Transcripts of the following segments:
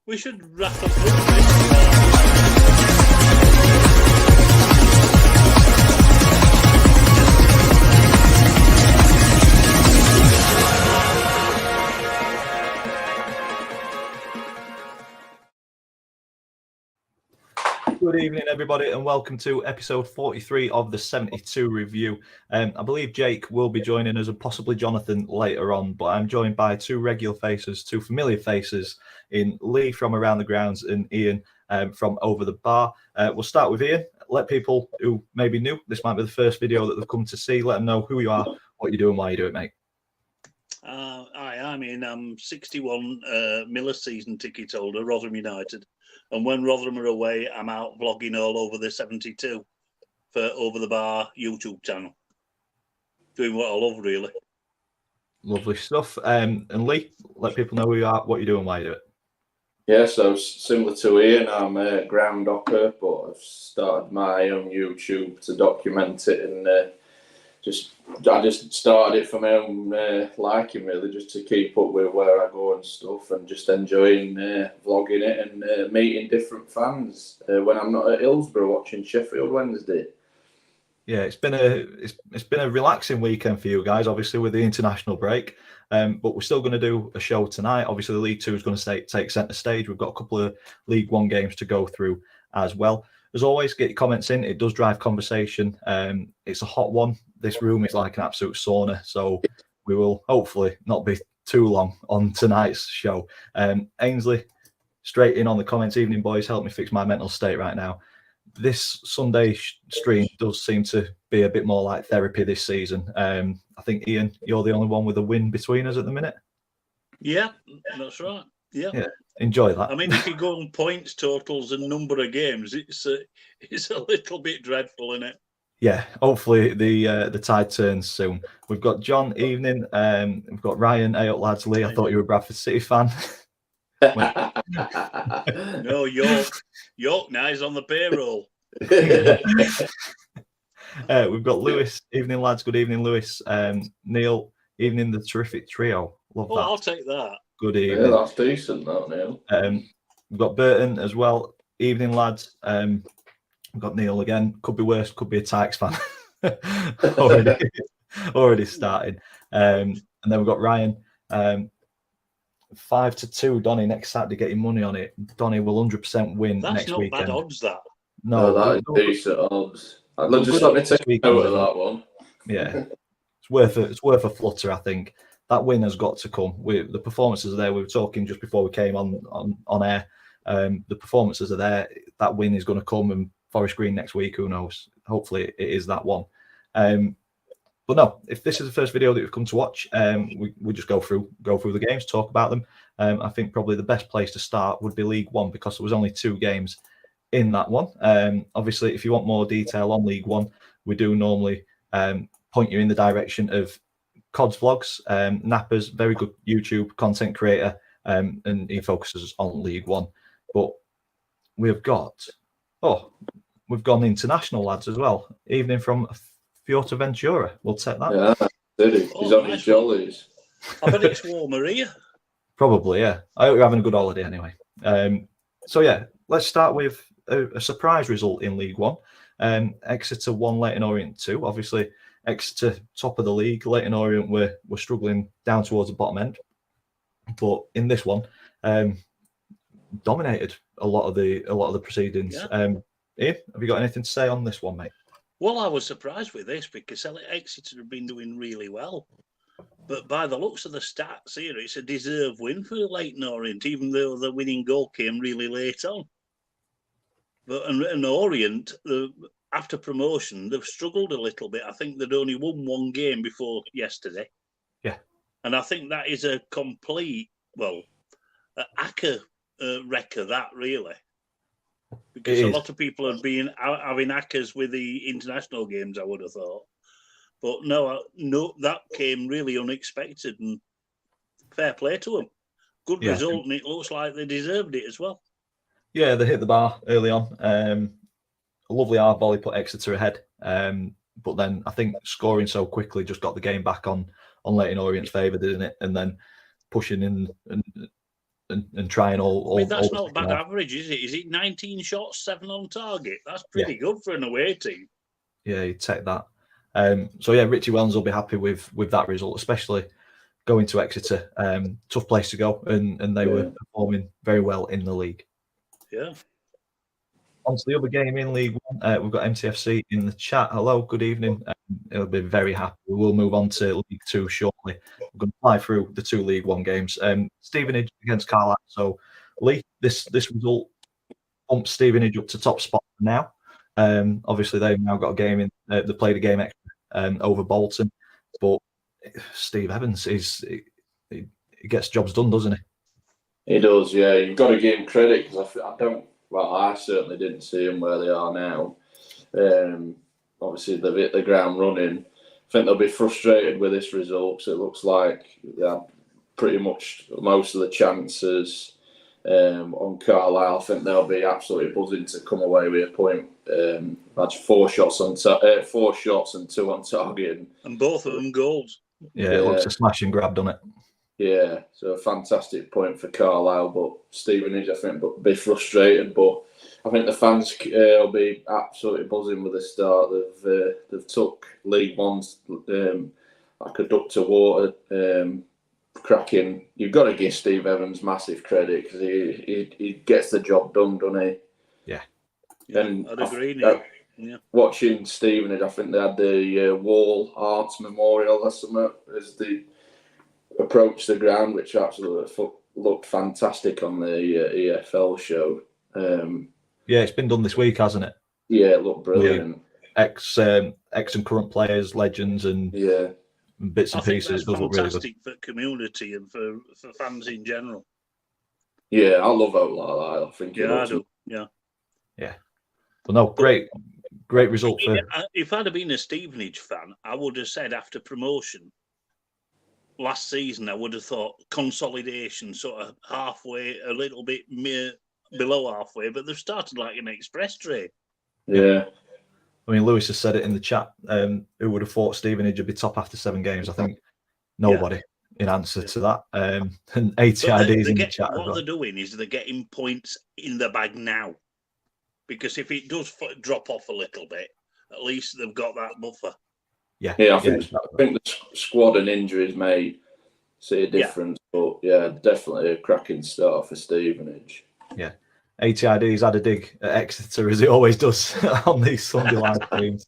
We should wrap up. Good evening, everybody, and welcome to episode 43 of the 72 review. I believe Jake will be joining us and possibly Jonathan later on, but I'm joined by two regular faces, two familiar faces in Lee from Around the Grounds and Ian from Over the Bar. We'll start with Ian. Let people who may be new, this might be the first video that they've come to see, let them know who you are, what you do and why you do it, mate. Hi, I'm Ian. I'm 61 Miller season ticket holder, Rotherham United. And when Rotherham are away, I'm out vlogging all over the 72 for Over the Bar YouTube channel. Doing what I love, really. Lovely stuff. And Lee, let people know who you are, what you do and why you do it. Yeah, so similar to Ian, I'm a ground hopper, but I've started my own YouTube to document it, and I just started it for my own liking, really, just to keep up with where I go and stuff, and just enjoying vlogging it and meeting different fans when I'm not at Hillsborough watching Sheffield Wednesday. Yeah, it's been a relaxing weekend for you guys, obviously with the international break. But we're still going to do a show tonight. Obviously, the League Two is going to take centre stage. We've got a couple of League One games to go through as well. As always, get your comments in. It does drive conversation. It's a hot one. This room is like an absolute sauna, so we will hopefully not be too long on tonight's show. Ainsley, straight in on the comments. Evening, boys. Help me fix my mental state right now. This Sunday stream does seem to be a bit more like therapy this season. I think, Ian, you're the only one with a win between us at the minute. Yeah, that's right. Yeah. Enjoy that. I mean, if you go on points totals and number of games, it's a little bit dreadful, isn't it? Yeah, hopefully the tide turns soon. We've got John, evening. We've got Ryan, hey up lads. Lee, I thought you were a Bradford City fan. No, York now is on the payroll. We've got Lewis, evening lads. Good evening, Lewis. Neil, evening, the terrific trio. Love that. I'll take that. Good evening. Yeah, that's decent, that, Neil. We've got Burton as well. Evening, lads. We've got Neil again. Could be worse. Could be a Tykes fan. already started. And then we've got Ryan. 5-2, Donny next Saturday. Get your money on it. Donny will 100% win next weekend. That's not bad odds, that. No, that is decent odds. Just let me take note of that one. Yeah, it's worth a flutter. I think that win has got to come. The performances are there. We were talking just before we came on air. The performances are there. That win is going to come, and Forest Green next week. Who knows? Hopefully, it is that one. But no, if this is the first video that you've come to watch, we just go through the games, talk about them. I think probably the best place to start would be League One, because there was only 2 games in that one. Obviously, if you want more detail on League One, we do normally point you in the direction of Cod's Vlogs. Napper's very good YouTube content creator, and he focuses on League One. But we've gone international, lads, as well. Evening from Fuerteventura. We'll take that. Yeah, did he? He's on his jollies. I bet it's warmer here. Probably, yeah. I hope you're having a good holiday anyway. So yeah, let's start with a surprise result in League One. Exeter 1, Leyton Orient 2. Obviously, Exeter top of the league. Leyton Orient were struggling down towards the bottom end, but in this one, dominated a lot of the proceedings. Yeah. Ian, have you got anything to say on this one, mate? Well, I was surprised with this because Exeter have been doing really well. But by the looks of the stats here, it's a deserved win for Leyton Orient, even though the winning goal came really late on. But and Orient, after promotion, they've struggled a little bit. I think they'd only won 1 game before yesterday. Yeah. And I think that is a complete, acca wrecker, that really. Because a lot of people have been having hackers with the international games, I would have thought. But no, that came really unexpected, and fair play to them. Good result, and it looks like they deserved it as well. Yeah, they hit the bar early on. A lovely hard volley put Exeter ahead. But then I think scoring so quickly just got the game back on Leyton Orient's favour, didn't it? And then pushing in and and trying all. I mean, that's all not bad average, is it? Is it 19 shots, 7 on target? That's pretty good for an away team. Yeah, you take that. So yeah, Richie Wellens will be happy with that result, especially going to Exeter. Tough place to go, and they were performing very well in the league. Yeah. On to the other game in League One, we've got MTFC in the chat. Hello, good evening. It'll be very happy. We will move on to League Two shortly. We're going to fly through the 2 League One games. Stevenage against Carlisle. So, Lee, this result bumps Stevenage up to top spot now. Obviously, they've now got a game in. They played a game extra over Bolton, but Steve Evans he gets jobs done, doesn't he? He does, yeah. You've got to give him credit because I certainly didn't see them where they are now. Obviously, they've hit the ground running. I think they'll be frustrated with this result. So it looks like they had pretty much most of the chances on Carlisle. I think they'll be absolutely buzzing to come away with a point. That's 4 shots and 2 on target, and both of them goals. Yeah, it looks a smash and grab, doesn't it? Yeah, so a fantastic point for Carlisle, but Stevenage, I think, will be frustrated. But I think the fans will be absolutely buzzing with the start. They've took League One's like a duck to water, cracking. You've got to give Steve Evans massive credit because he gets the job done, doesn't he? Yeah, and I'd agree. Yeah. Watching Stevenage, I think they had the Wall Arts Memorial or something as the approach the ground, which absolutely looked fantastic on the EFL show. Yeah, it's been done this week, hasn't it? Yeah, it looked brilliant. Ex and current players, legends, and bits and pieces. It does look really good. Fantastic for community and for fans in general. Yeah, I love out like that. I think. Yeah, I do. Yeah. Well, no, great result for. If I'd have been a Stevenage fan, I would have said after promotion last season, I would have thought consolidation, sort of halfway, a little bit below halfway, but they've started like an express train. Yeah. I mean, Lewis has said it in the chat. Who would have thought Stevenage would be top after 7 games? I think nobody in answer to that. And ATID's in the chat. What they're doing is they're getting points in the bag now. Because if it does drop off a little bit, at least they've got that buffer. Yeah, I think the squad and injuries may see a difference, but definitely a cracking start for Stevenage. Yeah, ATID's had a dig at Exeter as he always does on these Sunday live streams.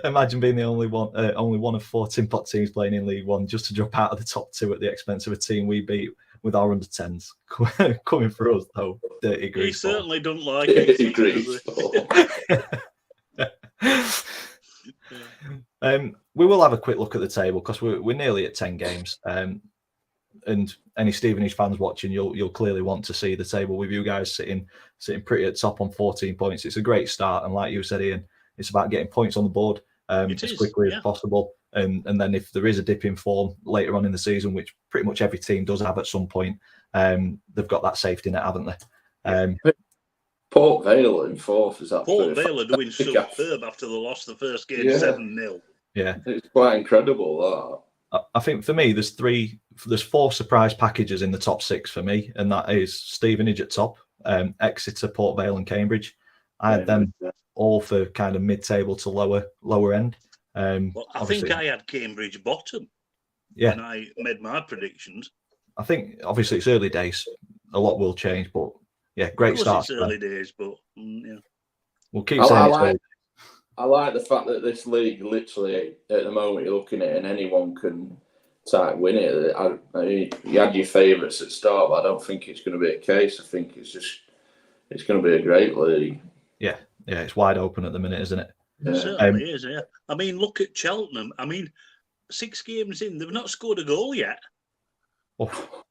Imagine being the only one of 4 Tin Pot teams playing in League One just to drop out of the top 2 at the expense of a team we beat with our under 10s. Coming for us though, dirty grease. He certainly don't like it. We will have a quick look at the table because we're nearly at 10 games. And any Stevenage fans watching, you'll clearly want to see the table with you guys sitting pretty at top on 14 points. It's a great start, and like you said, Ian, it's about getting points on the board as quickly as possible. And then if there is a dip in form later on in the season, which pretty much every team does have at some point, they've got that safety net, haven't they? Port Vale in 4th is that? Port Vale are doing superb after they lost the first game 7-0. Yeah, it's quite incredible that. I think for me, there's 4 surprise packages in the top 6 for me, and that is Stevenage at top, Exeter, Port Vale, and Cambridge. I had them all for kind of mid-table to lower end. I think I had Cambridge bottom. Yeah, when I made my predictions. I think obviously it's early days. A lot will change, but yeah, great start. It's early days, but we'll keep saying I like the fact that this league, literally at the moment, you're looking at it and anyone can win it. I mean, you had your favourites at start, but I don't think it's going to be a case. I think it's going to be a great league. Yeah, it's wide open at the minute, isn't it? It certainly is. Yeah, I mean, look at Cheltenham. I mean, 6 games in, they've not scored a goal yet. Oh,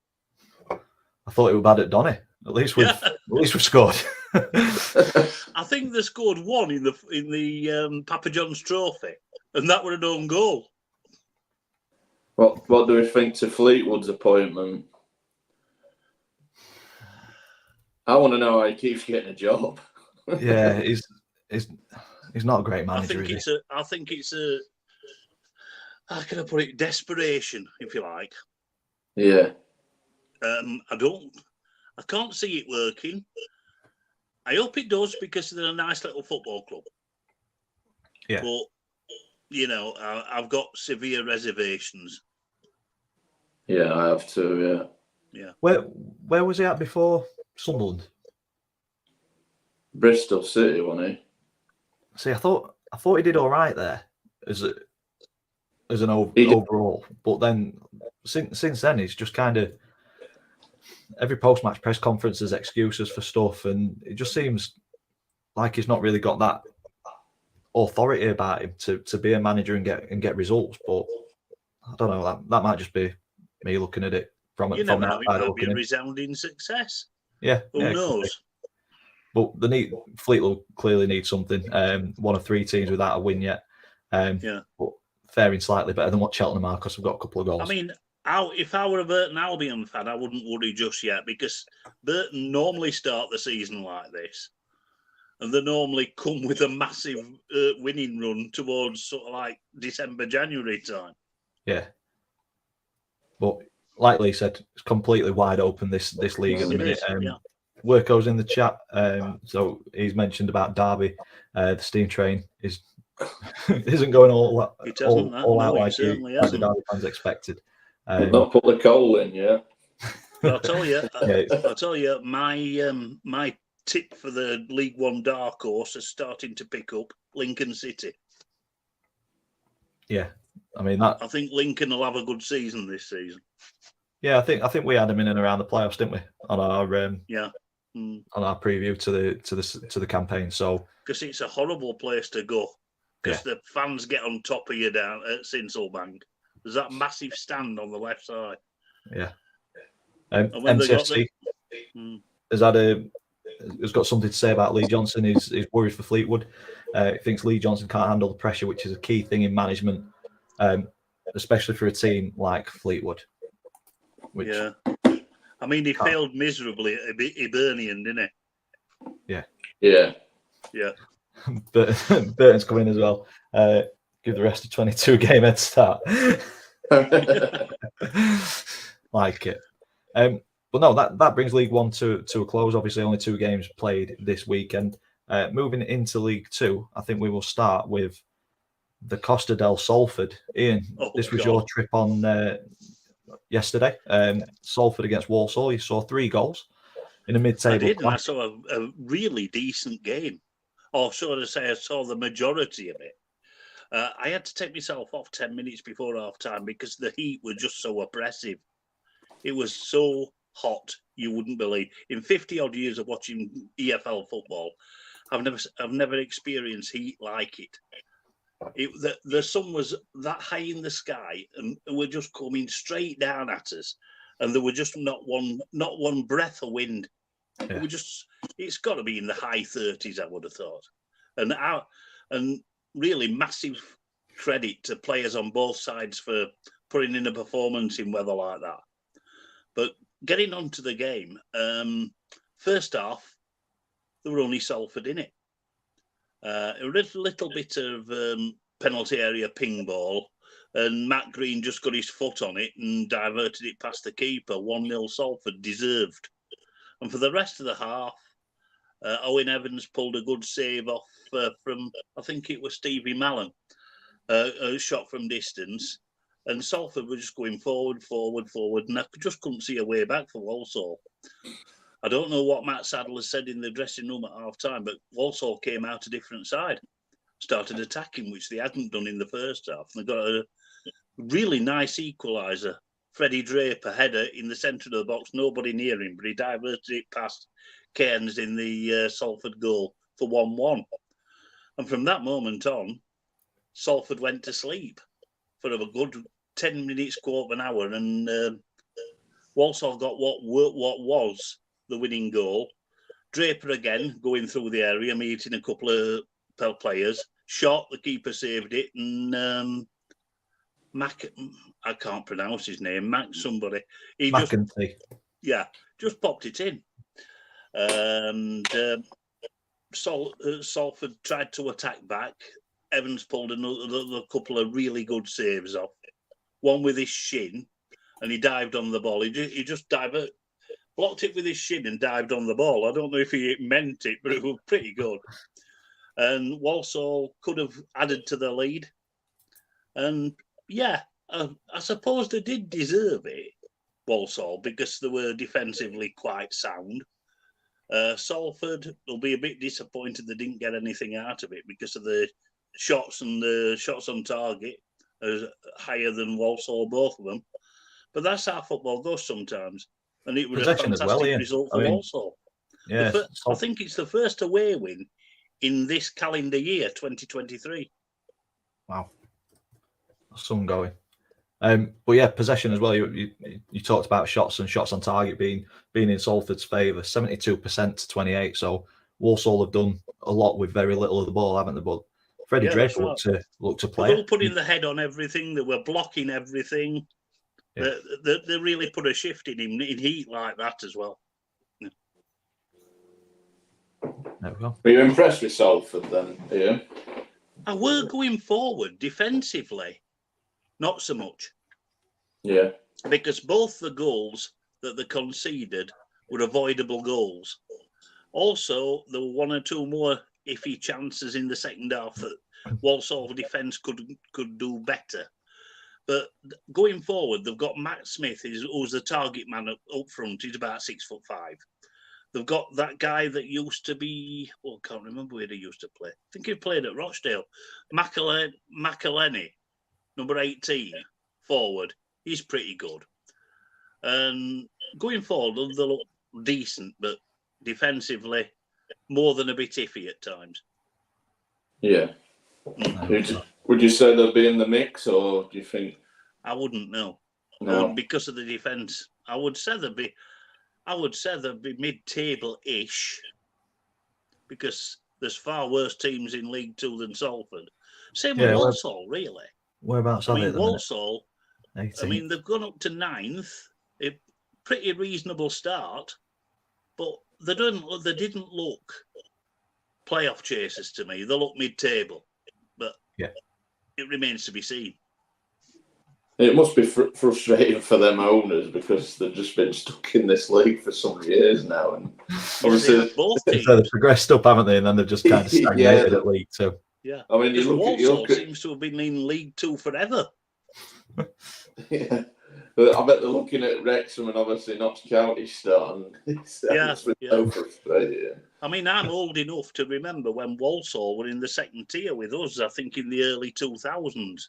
I thought it was bad at Donny. At least we've scored. I think they scored 1 in the Papa John's Trophy, and that were an own goal. What do we think to Fleetwood's appointment? I want to know how he keeps getting a job. Yeah, he's not a great manager. I think it's a how can I put it? Desperation, if you like. Yeah. I can't see it working. I hope it does because they're a nice little football club. Yeah. But, you know, I've got severe reservations. Yeah, I have too, Yeah. Where was he at before Sunderland? Bristol City, wasn't he? See, I thought he did all right there as an He did. overall, but then since then he's just kind of every post-match press conference has excuses for stuff, and it just seems like he's not really got that authority about him to be a manager and get results. But I don't know, that might just be me looking at it from You never know, it outside might be looking a in. resounding success. Yeah, Who yeah, knows? But Fleetwood clearly need something. One of 3 teams without a win yet. Yeah. But faring slightly better than what Cheltenham are because we've got a couple of goals. I mean, if I were a Burton Albion fan, I wouldn't worry just yet because Burton normally start the season like this. And they normally come with a massive winning run towards sort of like December, January time. Yeah. But like Lee said, it's completely wide open, this league at the minute. Worko's in the chat. So he's mentioned about Derby. The steam train isn't going all out like the Derby fans expected. Not put the coal in, yeah. I'll tell you, my tip for the League One dark horse is starting to pick up Lincoln City. Yeah, I mean I think Lincoln will have a good season this season. Yeah, I think we had them in and around the playoffs, didn't we? On our on our preview to the campaign. So because it's a horrible place to go because the fans get on top of you down at Sinsel-Bank. There's that massive stand on the left side. Yeah. MCFC has got something to say about Lee Johnson. He's worried for Fleetwood. He thinks Lee Johnson can't handle the pressure, which is a key thing in management, especially for a team like Fleetwood. Yeah. I mean, he failed miserably at Hibernian, didn't he? Yeah. Yeah. Yeah. Burton's coming in as well. Give the rest a 22 game head start. Like it. But no, that brings League One to a close. Obviously, only 2 games played this weekend. Moving into League Two, I think we will start with the Costa del Salford. Ian, this was your trip on yesterday. Salford against Walsall. You saw 3 goals in a mid-table. I did, and I saw a really decent game. Or should I say, I saw the majority of it. I had to take myself off 10 minutes before half time because the heat was just so oppressive. It was so hot, you wouldn't believe. In 50 odd years of watching EFL football, I've never experienced heat like it. The sun was that high in the sky and were just coming straight down at us, and there were just not one breath of wind. Yeah. It's got to be in the high 30s, I would have thought, and really massive credit to players on both sides for putting in a performance in weather like that. But getting on to the game, first half, there were only Salford in it. A little bit of penalty area ping ball, and Matt Green just got his foot on it and diverted it past the keeper. 1-0 Salford, deserved. And for the rest of the half, Owen Evans pulled a good save off from, I think it was Stevie Mallon, a shot from distance. And Salford were just going forward, and I just couldn't see a way back for Walsall. I don't know what Matt Sadler said in the dressing room at half-time, but Walsall came out a different side, started attacking, which they hadn't done in the first half. And they got a really nice equaliser. Freddie Draper, header in the centre of the box, nobody near him, but he diverted it past Cairns in the Salford goal for 1-1. And from that moment on, Salford went to sleep for a good 10 minutes, quarter of an hour, and Walsall got what was the winning goal. Draper again going through the area, meeting a couple of players. Shot, the keeper saved it, and I can't pronounce his name, Mac somebody. He just popped it in. And Salford tried to attack back. Evans pulled another couple of really good saves off. One with his shin, and he dived on the ball. He just blocked it with his shin and dived on the ball. I don't know if he meant it, but it was pretty good. And Walsall could have added to the lead. And yeah, I suppose they did deserve it, Walsall, because they were defensively quite sound. Salford will be a bit disappointed they didn't get anything out of it because of the shots and the shots on target are higher than Walsall, both of them. But that's how football goes sometimes. And it was Possession a as fantastic well, Ian. result I for mean, Walsall. Yeah, I think it's the first away win in this calendar year, 2023. Wow, some going. But yeah, possession as well. You talked about shots and shots on target being in Salford's favour, 72% to 28. So Walsall have done a lot with very little of the ball, haven't they? But Freddie Draper looked to play. They were putting the head on everything. They were blocking everything. Yeah. They really put a shift in him in heat like that as well. Yeah. There we go. Were you impressed with Salford then, Ian? I were going forward defensively, not so much. Yeah. Because both the goals that they conceded were avoidable goals. Also, there were one or two more iffy chances in the second half that Walsall defence could do better. But going forward, they've got Matt Smith, who's the target man up front. He's about 6'5". They've got that guy that used to be, I can't remember where he used to play. I think he played at Rochdale. McElhenney, number 18, forward. He's pretty good. And going forward, they look decent, but defensively, more than a bit iffy at times. Yeah. Would you say they'll be in the mix, or do you think? I wouldn't know. No. Because of the defence. I would say they'd be mid-table-ish, because there's far worse teams in League Two than Salford. Same with Walsall, really. Whereabouts are they? Walsall. 18th. I mean, they've gone up to 9th. A pretty reasonable start, but they didn't look playoff chasers to me. They look mid-table, but it remains to be seen. It must be frustrating for them owners because they've just been stuck in this league for some years now, and obviously both teams. So they've progressed up, haven't they? And then they've just kind of stagnated at League Two. Yeah, I mean, Walsall seems to have been in League Two forever. Yeah, but I bet they're looking at Wrexham and obviously Notts County starting. So frustrating. I mean, I'm old enough to remember when Walsall were in the second tier with us. I think in the early 2000s.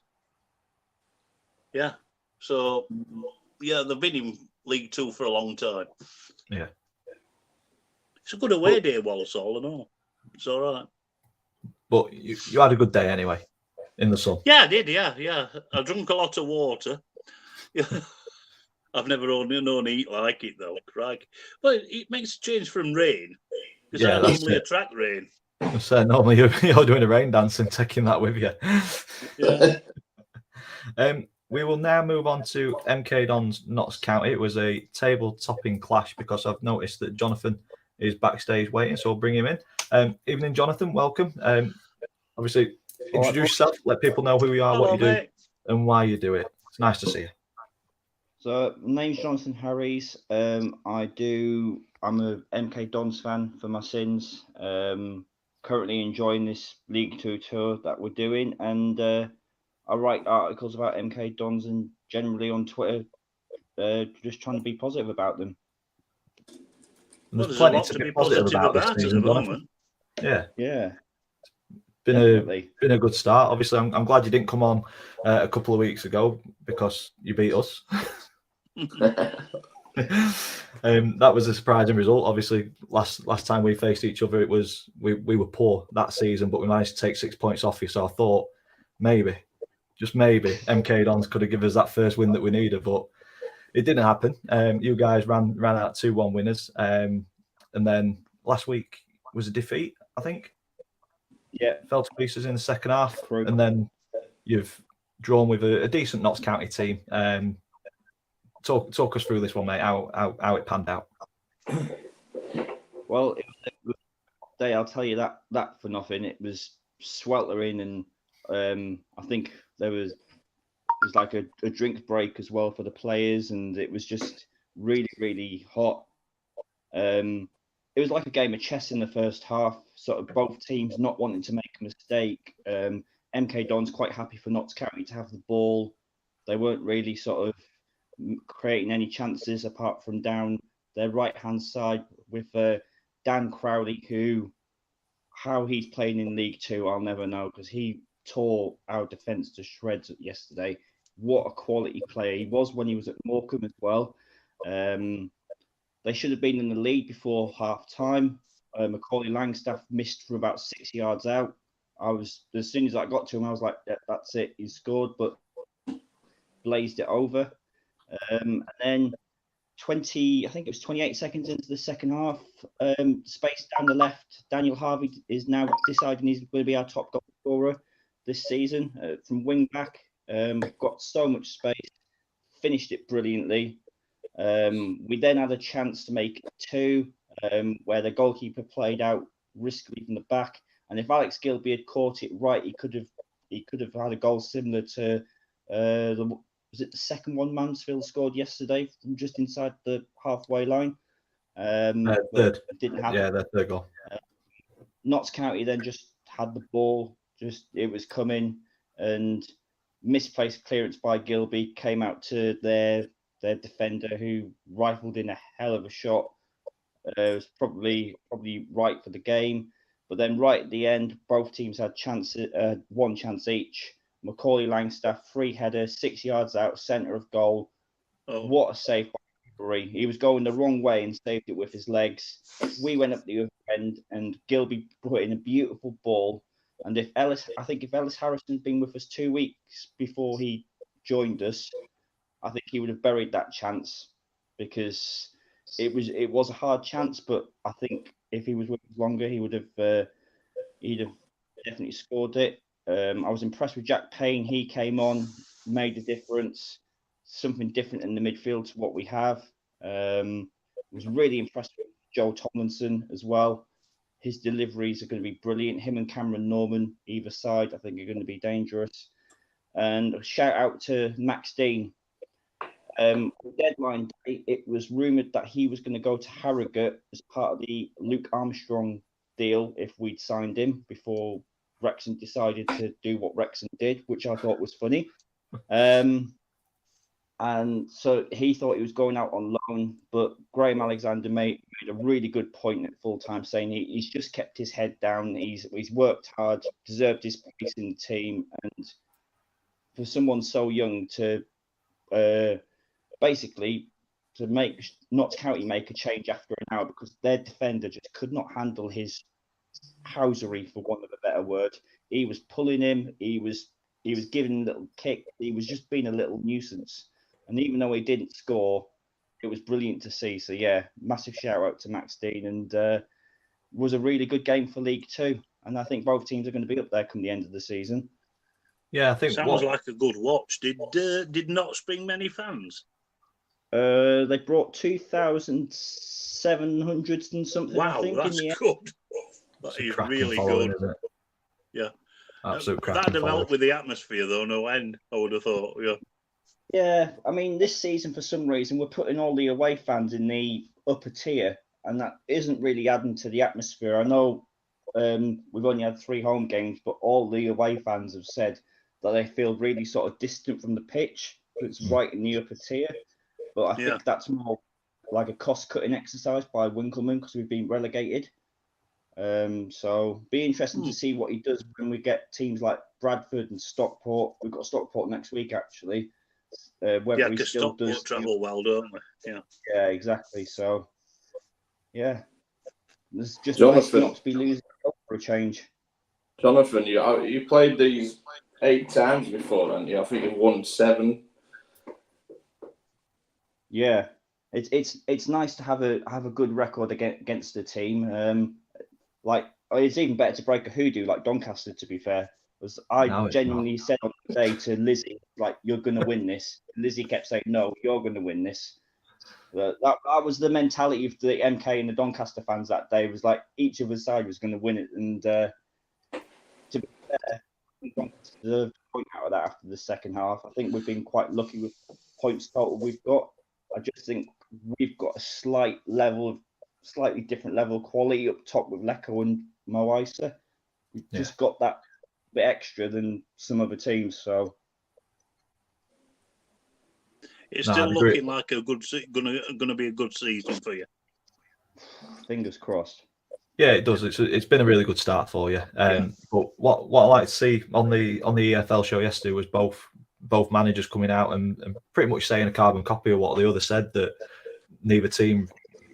Yeah. So, they've been in League Two for a long time. Yeah. It's a good away day, Walsall, and all. It's all right. But you had a good day anyway, in the sun. Yeah, I did, yeah. I drank a lot of water. I've never known heat like it, though. Crikey. But it makes a change from rain. Because I normally attract rain. So normally you're doing a rain dance and taking that with you. Yeah. We will now move on to MK Dons Notts County. It was a table-topping clash because I've noticed that Jonathan is backstage waiting, so we'll bring him in. Evening, Jonathan. Welcome. Obviously, introduce yourself. Let people know who you are, what you do, and why you do it. It's nice to see you. So, my name's Jonathan Harries. I'm a MK Dons fan for my sins. Currently enjoying this League Two tour that we're doing, and I write articles about MK Dons and generally on Twitter, just trying to be positive about them. There's plenty to be positive about this season, Jonathan. Yeah. Been a good start. Obviously, I'm glad you didn't come on a couple of weeks ago because you beat us. That was a surprising result. Obviously, last time we faced each other, it was we were poor that season, but we managed to take 6 points off you. So I thought maybe, just maybe, MK Dons could have given us that first win that we needed, but it didn't happen. You guys ran out 2-1 winners, and then last week was a defeat, I think. Yeah, fell to pieces in the second half, and then you've drawn with a decent Notts County team. Talk us through this one, mate. How it panned out. Well, it was a good day. I'll tell you that for nothing. It was sweltering, and I think there was was like a drink break as well for the players, and it was just really, really hot. It was like a game of chess in the first half, sort of both teams not wanting to make a mistake. MK Dons quite happy for Notts County to have the ball. They weren't really sort of creating any chances apart from down their right-hand side with Dan Crowley, who, how he's playing in League Two, I'll never know, because he tore our defence to shreds yesterday. What a quality player he was when he was at Morecambe as well. They should have been in the lead before half-time. Macaulay Langstaff missed from about 6 yards out. As soon as I got to him, I was like, yeah, that's it, he's scored, but blazed it over. And then 28 seconds into the second half, space down the left, Daniel Harvey is now deciding he's going to be our top goal scorer this season from wing back. Got so much space, finished it brilliantly. We then had a chance to make it 2, where the goalkeeper played out riskily from the back, and if Alex Gilby had caught it right, he could have had a goal similar to was it the second one Mansfield scored yesterday from just inside the halfway line? Third. It didn't happen. Yeah, their third goal. Notts County then just had the ball, it was coming, and misplaced clearance by Gilby came out to their defender, who rifled in a hell of a shot. It was probably right for the game, but then right at the end, both teams had one chance each. Macaulay Langstaff, free header, 6 yards out, centre of goal. Oh. What a save by Gilby. He was going the wrong way and saved it with his legs. We went up the other end, and Gilby put in a beautiful ball. And if Ellis Harrison had been with us 2 weeks before he joined us, I think he would have buried that chance, because it was a hard chance. But I think if he was with us longer, he'd have definitely scored it. I was impressed with Jack Payne. He came on, made a difference, something different in the midfield to what we have. Was really impressed with Joel Tomlinson as well. His deliveries are going to be brilliant. Him and Cameron Norman, either side, I think are going to be dangerous. And a shout out to Max Dean. Deadline day, it was rumoured that he was going to go to Harrogate as part of the Luke Armstrong deal if we'd signed him before Wrexham decided to do what Wrexham did, which I thought was funny. And so he thought he was going out on loan, but Graham Alexander made a really good point at full time, saying he's just kept his head down. He's worked hard, deserved his place in the team, and for someone so young to basically to make Notts County make a change after an hour, because their defender just could not handle his housery, for want of a better word. He was pulling him, he was giving a little kick, he was just being a little nuisance. And even though he didn't score, it was brilliant to see. So yeah, massive shout out to Max Dean, and was a really good game for League Two. And I think both teams are going to be up there come the end of the season. Yeah, I think sounds like a good watch. Did Notts bring many fans? They brought 2,700 and something. Wow, I think, that's good. That is really good. Isn't it? Yeah, absolute cracking. That'd have helped with the atmosphere, though. No end, I would have thought. Yeah. Yeah, I mean, this season, for some reason, we're putting all the away fans in the upper tier, and that isn't really adding to the atmosphere. I know we've only had 3 home games, but all the away fans have said that they feel really sort of distant from the pitch. It's right in the upper tier. But I think that's more like a cost-cutting exercise by Winkleman, because we've been relegated. So be interesting to see what he does when we get teams like Bradford and Stockport. We've got Stockport next week, actually. Whether he still does travel well, don't we? Yeah. Yeah, exactly. So, yeah, there's just nice not to be losing for a change. Jonathan, you played these 8 times before, haven't you? I think you've won 7. Yeah, it's nice to have a good record against the team. Like, it's even better to break a hoodoo like Doncaster, to be fair. Because I genuinely said on the day to Lizzie, like, you're going to win this. Lizzie kept saying, no, you're going to win this. That was the mentality of the MK and the Doncaster fans that day. It was like each of us side was going to win it. And to be fair, The point out of that after the second half. I think we've been quite lucky with points total we've got. I just think we've got a slightly different level of quality up top with Lecco and Mo Isa. We've just got that bit extra than some other teams. So it's still looking like gonna be a good season for you. Fingers crossed. Yeah, it does. It's been a really good start for you. But what I like to see on the EFL show yesterday was both managers coming out and pretty much saying a carbon copy of what the other said, that neither team,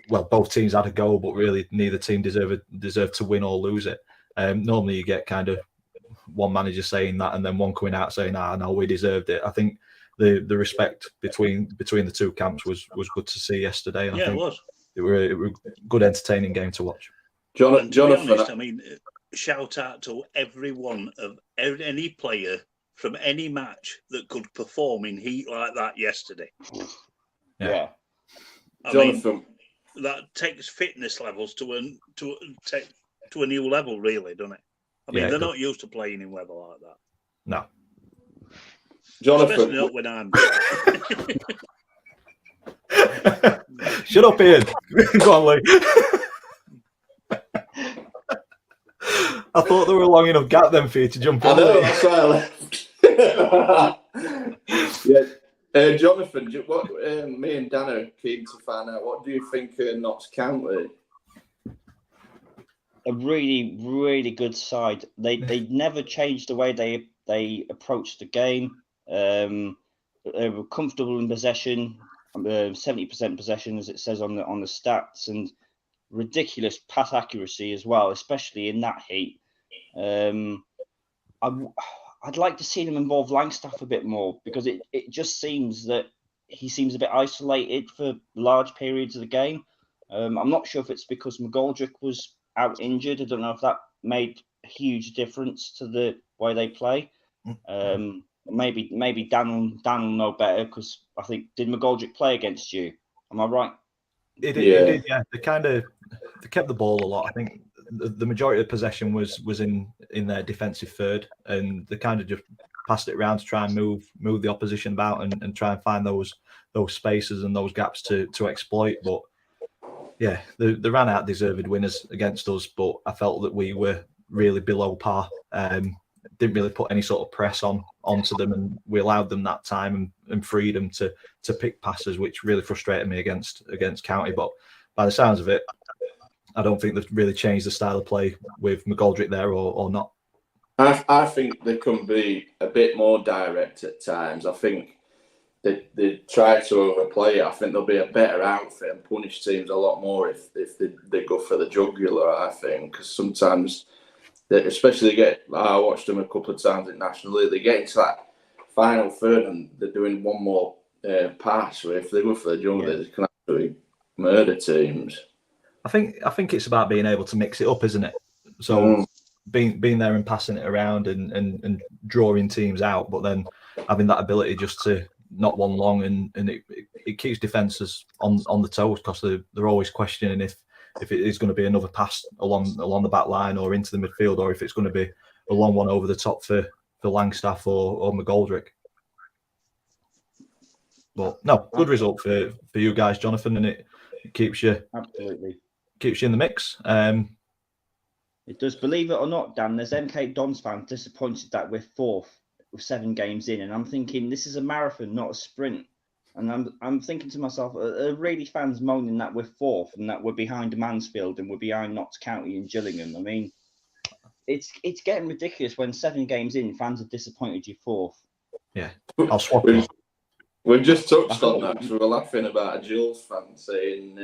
well, both teams had a goal, but really neither team deserved to win or lose it. Normally you get kind of one manager saying that and then one coming out saying, no, we deserved it. I think the respect between the two camps was good to see yesterday. And I think it was. It were a good, entertaining game to watch. Jonathan, to be honest, I mean, shout out to every one of any player from any match that could perform in heat like that yesterday. Yeah. I mean, that takes fitness levels to a new level, really, doesn't it? I mean, they're not used to playing in weather like that. No. Jonathan, especially not when I'm. Shut up, Ian. Go on, Lee. I thought there were a long enough gap then for you to jump in. I know, that's why I left. Jonathan, what me and Dan are keen to find out, what do you think of Notts County? A really, really good side. They never changed the way they approached the game. They were comfortable in possession, 70% possession, as it says on the stats, and ridiculous pass accuracy as well, especially in that heat. I'd like to see them involve Langstaff a bit more, because it just seems that he seems a bit isolated for large periods of the game. I'm not sure if it's because McGoldrick was out injured. I don't know if that made a huge difference to the way they play. Maybe Dan will know better, because I think, did McGoldrick play against you? Am I right? It did, yeah. They kept the ball a lot. I think the majority of possession was in their defensive third, and they kind of just passed it around to try and move the opposition about and try and find those spaces and those gaps to exploit. But yeah, they ran out deserved winners against us, but I felt that we were really below par. Didn't really put any sort of press onto them, and we allowed them that time and freedom to pick passes, which really frustrated me against County. But by the sounds of it, I don't think they've really changed the style of play with McGoldrick there or not. I think they can be a bit more direct at times. I think they try to overplay it. I think they'll be a better outfit and punish teams a lot more if they go for the jugular, I think, because sometimes, especially I watched them a couple of times in National League, they get into that final third and they're doing one more pass, where if they go for the jugular, they can actually murder teams. I think it's about being able to mix it up, isn't it? So being there and passing it around and drawing teams out, but then having that ability just to not one long, and it keeps defences on the toes, because they're always questioning if it is going to be another pass along the back line or into the midfield, or if it's going to be a long one over the top for Langstaff or McGoldrick. But no, good result for you guys, Jonathan, and it keeps you in the mix. It does. Believe it or not, Dan, there's MK Dons fans disappointed that we're fourth with 7 games in, and I'm thinking this is a marathon, not a sprint. And I'm thinking to myself, are really fans moaning that we're fourth and that we're behind Mansfield and we're behind Notts County and Gillingham? I mean, it's getting ridiculous when 7 games in, fans are disappointed you're fourth. Yeah, I'll swap. We've just touched on that, because we were laughing about a Gills fan saying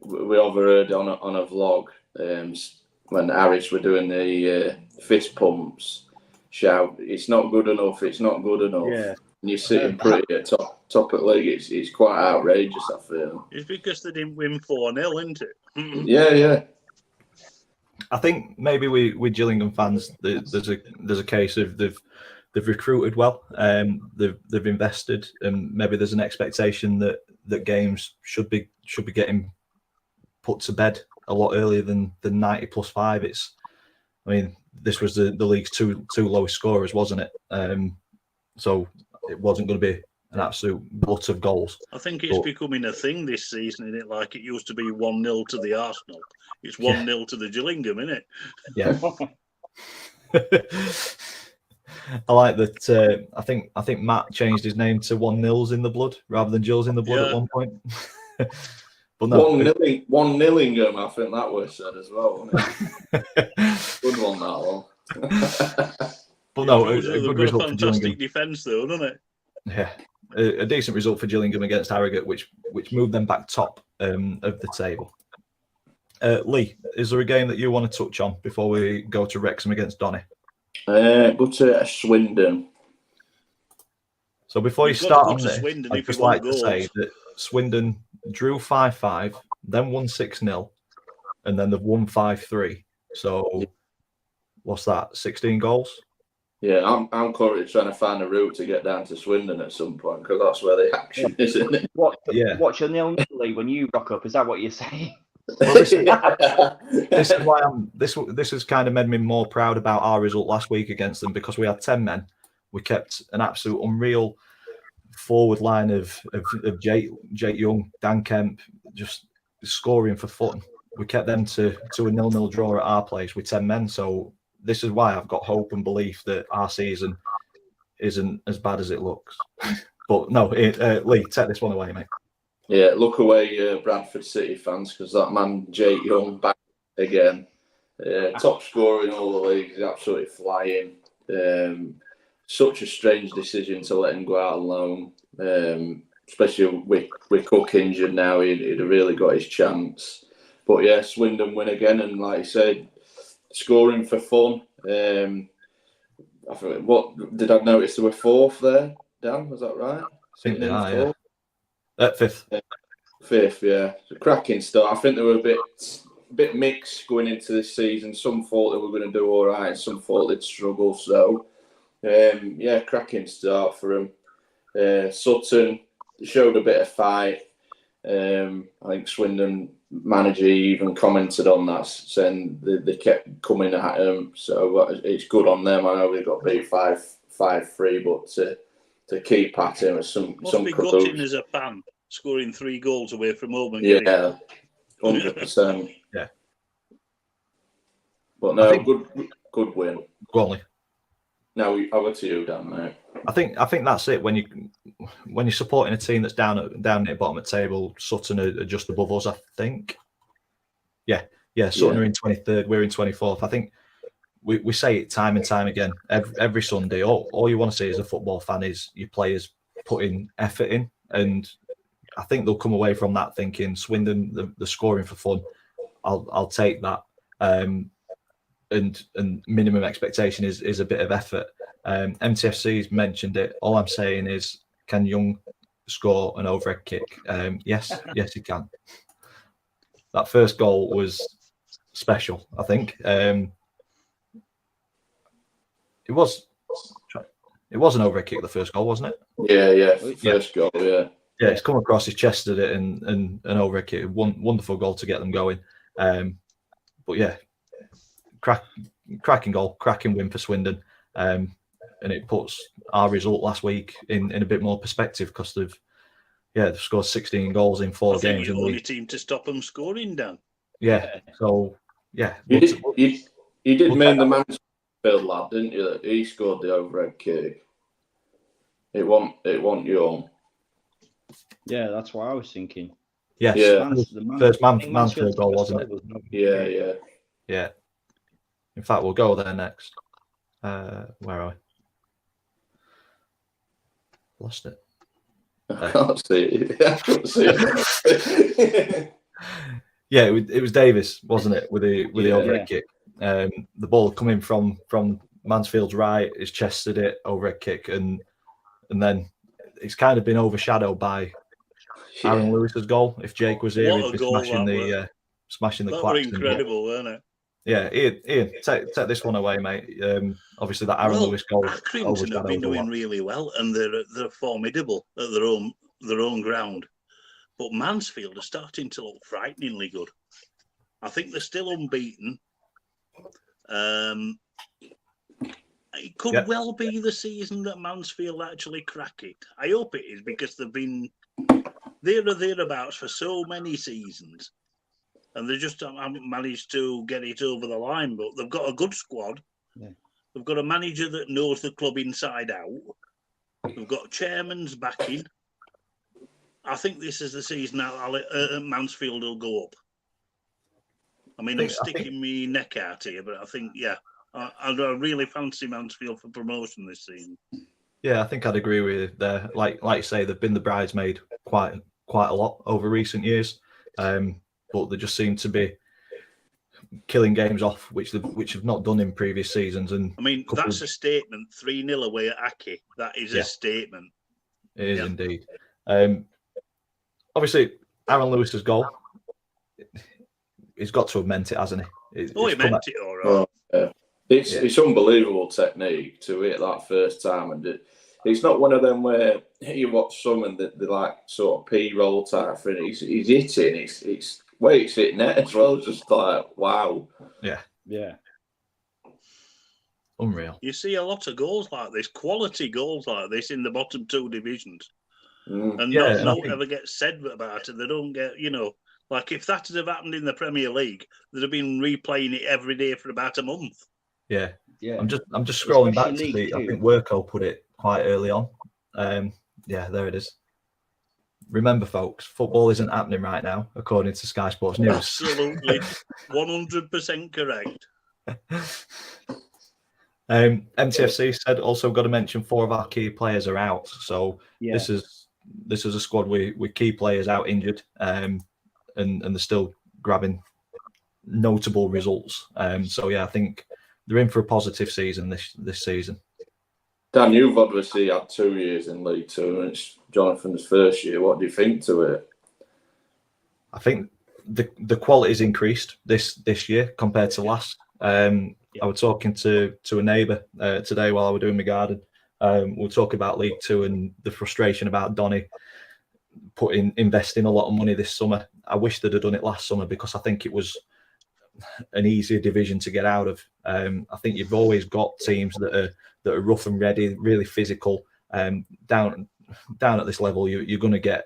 we overheard on a vlog when Irish were doing the fist pumps shout, "It's not good enough, it's not good enough." Yeah. And you're sitting pretty at top of the league. It's quite outrageous, I feel. It's because they didn't win 4-0, isn't it? Yeah. I think maybe with Gillingham fans, there's a case of they've recruited well, they've invested, and maybe there's an expectation that games should be getting put to bed a lot earlier than 90+5. this was the league's two lowest scorers, wasn't it? So it wasn't going to be an absolute glut of goals. I think it's becoming a thing this season, isn't it? Like it used to be 1-0 to the Arsenal. It's 1-0 to the Gillingham, isn't it? Yeah. I like that. I think Matt changed his name to 1-0s in the blood rather than Jules in the blood at one point. But no, 1-0, I think that was said as well, wasn't it? Good one, that one. But no, a good got result a for fantastic Gillingham. defence, though, doesn't it? Yeah, a decent result for Gillingham against Harrogate, which moved them back top of the table. Lee, is there a game that you want to touch on before we go to Wrexham against Donny? Go to Swindon. So before you You've got to start go on to this, Swindon I'd if you just want like to say that Swindon drew 5-5, then won 6-0, and then they've won 5-3. So what's that? 16 goals? Yeah, I'm currently trying to find a route to get down to Swindon at some point because that's where the action is, isn't it? Watch a 0-0 league when you rock up. Is that what you're saying? Well, this is why this has kind of made me more proud about our result last week against them, because we had 10 men. We kept an absolute unreal forward line of Jake Young, Dan Kemp, just scoring for fun. We kept them to a 0-0 draw at our place with 10 men. So this is why I've got hope and belief that our season isn't as bad as it looks. But no, Lee, take this one away, mate. Yeah, look away, Bradford City fans, because that man Jake Young back again, top scorer in all the leagues, he's absolutely flying. Such a strange decision to let him go out on loan, especially with Cook injured now. He'd have really got his chance. But yeah, Swindon win again, and like I said, scoring for fun. I think, what did I notice? There were fourth there. Dan, was that right? I think they are, yeah. Fifth. Fifth, yeah. It's a cracking start. I think they were a bit mixed going into this season. Some thought they were going to do all right, some thought they'd struggle. So, yeah, cracking start for them. Sutton showed a bit of fight. I think Swindon manager even commented on that, saying they kept coming at him. So it's good on them. I know they got beat 5-3, but to keep at him with some be gutting as a fan, scoring 3 goals away from home. And 100%. Yeah. But no, good win. Go on, Lee. Now over to you, Dan, mate. I think that's it. When you're supporting a team that's down at the bottom of the table, Sutton are just above us, I think. Yeah. Sutton are in 23rd. We're in 24th. I think we say it time and time again. Every Sunday, all you want to see as a football fan is your players putting effort in, and I think they'll come away from that thinking Swindon, the scoring for fun. I'll take that. And minimum expectation is a bit of effort. MTFC's mentioned it. All I'm saying is, can Young score an overhead kick? Yes, he can. That first goal was special, I think. It was an overhead kick, the first goal, wasn't it? Yeah. First goal, yeah. Yeah, it's come across, he's chested it and an overhead kick. Wonderful goal to get them going. But yeah, cracking goal, cracking win for Swindon. And it puts our result last week in a bit more perspective, because they've scored 16 goals in 4 games. You're the only team to stop them scoring, Dan. Yeah. So yeah, you did mean the Mansfield lad, didn't you? That he scored the overhead kick. It wasn't Young. Yeah, that's what I was thinking. Yes. Yeah. First Mansfield goal, wasn't it? Yeah. In fact, we'll go there next. Where are we? Lost it. I can't see it. Yeah, it was Davis, wasn't it, with the overhead kick? The ball coming from Mansfield's right, he's chested it, overhead kick, and then it's kind of been overshadowed by Aaron Lewis's goal. If Jake was here, he'd be smashing the claps. That was incredible, weren't it? Yeah, Ian, take this one away, mate. Obviously, that Aaron Lewis goal. Accrington have been doing really well, and they're formidable at their own ground. But Mansfield are starting to look frighteningly good. I think they're still unbeaten. It could well be the season that Mansfield actually crack it. I hope it is, because they've been there or thereabouts for so many seasons, and they just haven't managed to get it over the line. But they've got a good squad. Yeah. They've got a manager that knows the club inside out. They've got chairman's backing. I think this is the season that Mansfield will go up. I mean, I'm sticking my neck out here, but I think, I really fancy Mansfield for promotion this season. Yeah, I think I'd agree with you there. Like you say, they've been the bridesmaid quite a lot over recent years, but they just seem to be killing games off, which have not done in previous seasons. And I mean, that's a statement. 3-0 away at Aki. That is a statement. It is indeed. Obviously, Aaron Lewis's goal, he's got to have meant it, hasn't he? He meant it all right. It's unbelievable technique to hit that first time, and it's not one of them where you watch some and they like sort of P-roll type thing. He's hitting. It's where he's hitting it as well. Just like wow. Yeah. Unreal. You see a lot of goals like this, quality goals like this in the bottom two divisions. And no one ever gets said about it. They don't get, like if that had have happened in the Premier League, they'd have been replaying it every day for about a month. Yeah. Yeah. I'm just scrolling back to Especially I League think Worko put it quite early on. There it is. Remember, folks, football isn't happening right now, according to Sky Sports News. Absolutely, 100% correct. MTFC said also got to mention 4 of our key players are out. So this is a squad with key players out injured, and they're still grabbing notable results. I think they're in for a positive season this season. Dan, you've obviously had 2 years in League Two, and it's Jonathan's first year. What do you think to it? I think the quality's increased this year compared to last. I was talking to a neighbour today while I was doing my garden. We were talking about League Two and the frustration about Donny investing a lot of money this summer. I wish they'd have done it last summer, because I think it was an easier division to get out of. I think you've always got teams that are rough and ready, really physical. Down at this level, you're going to get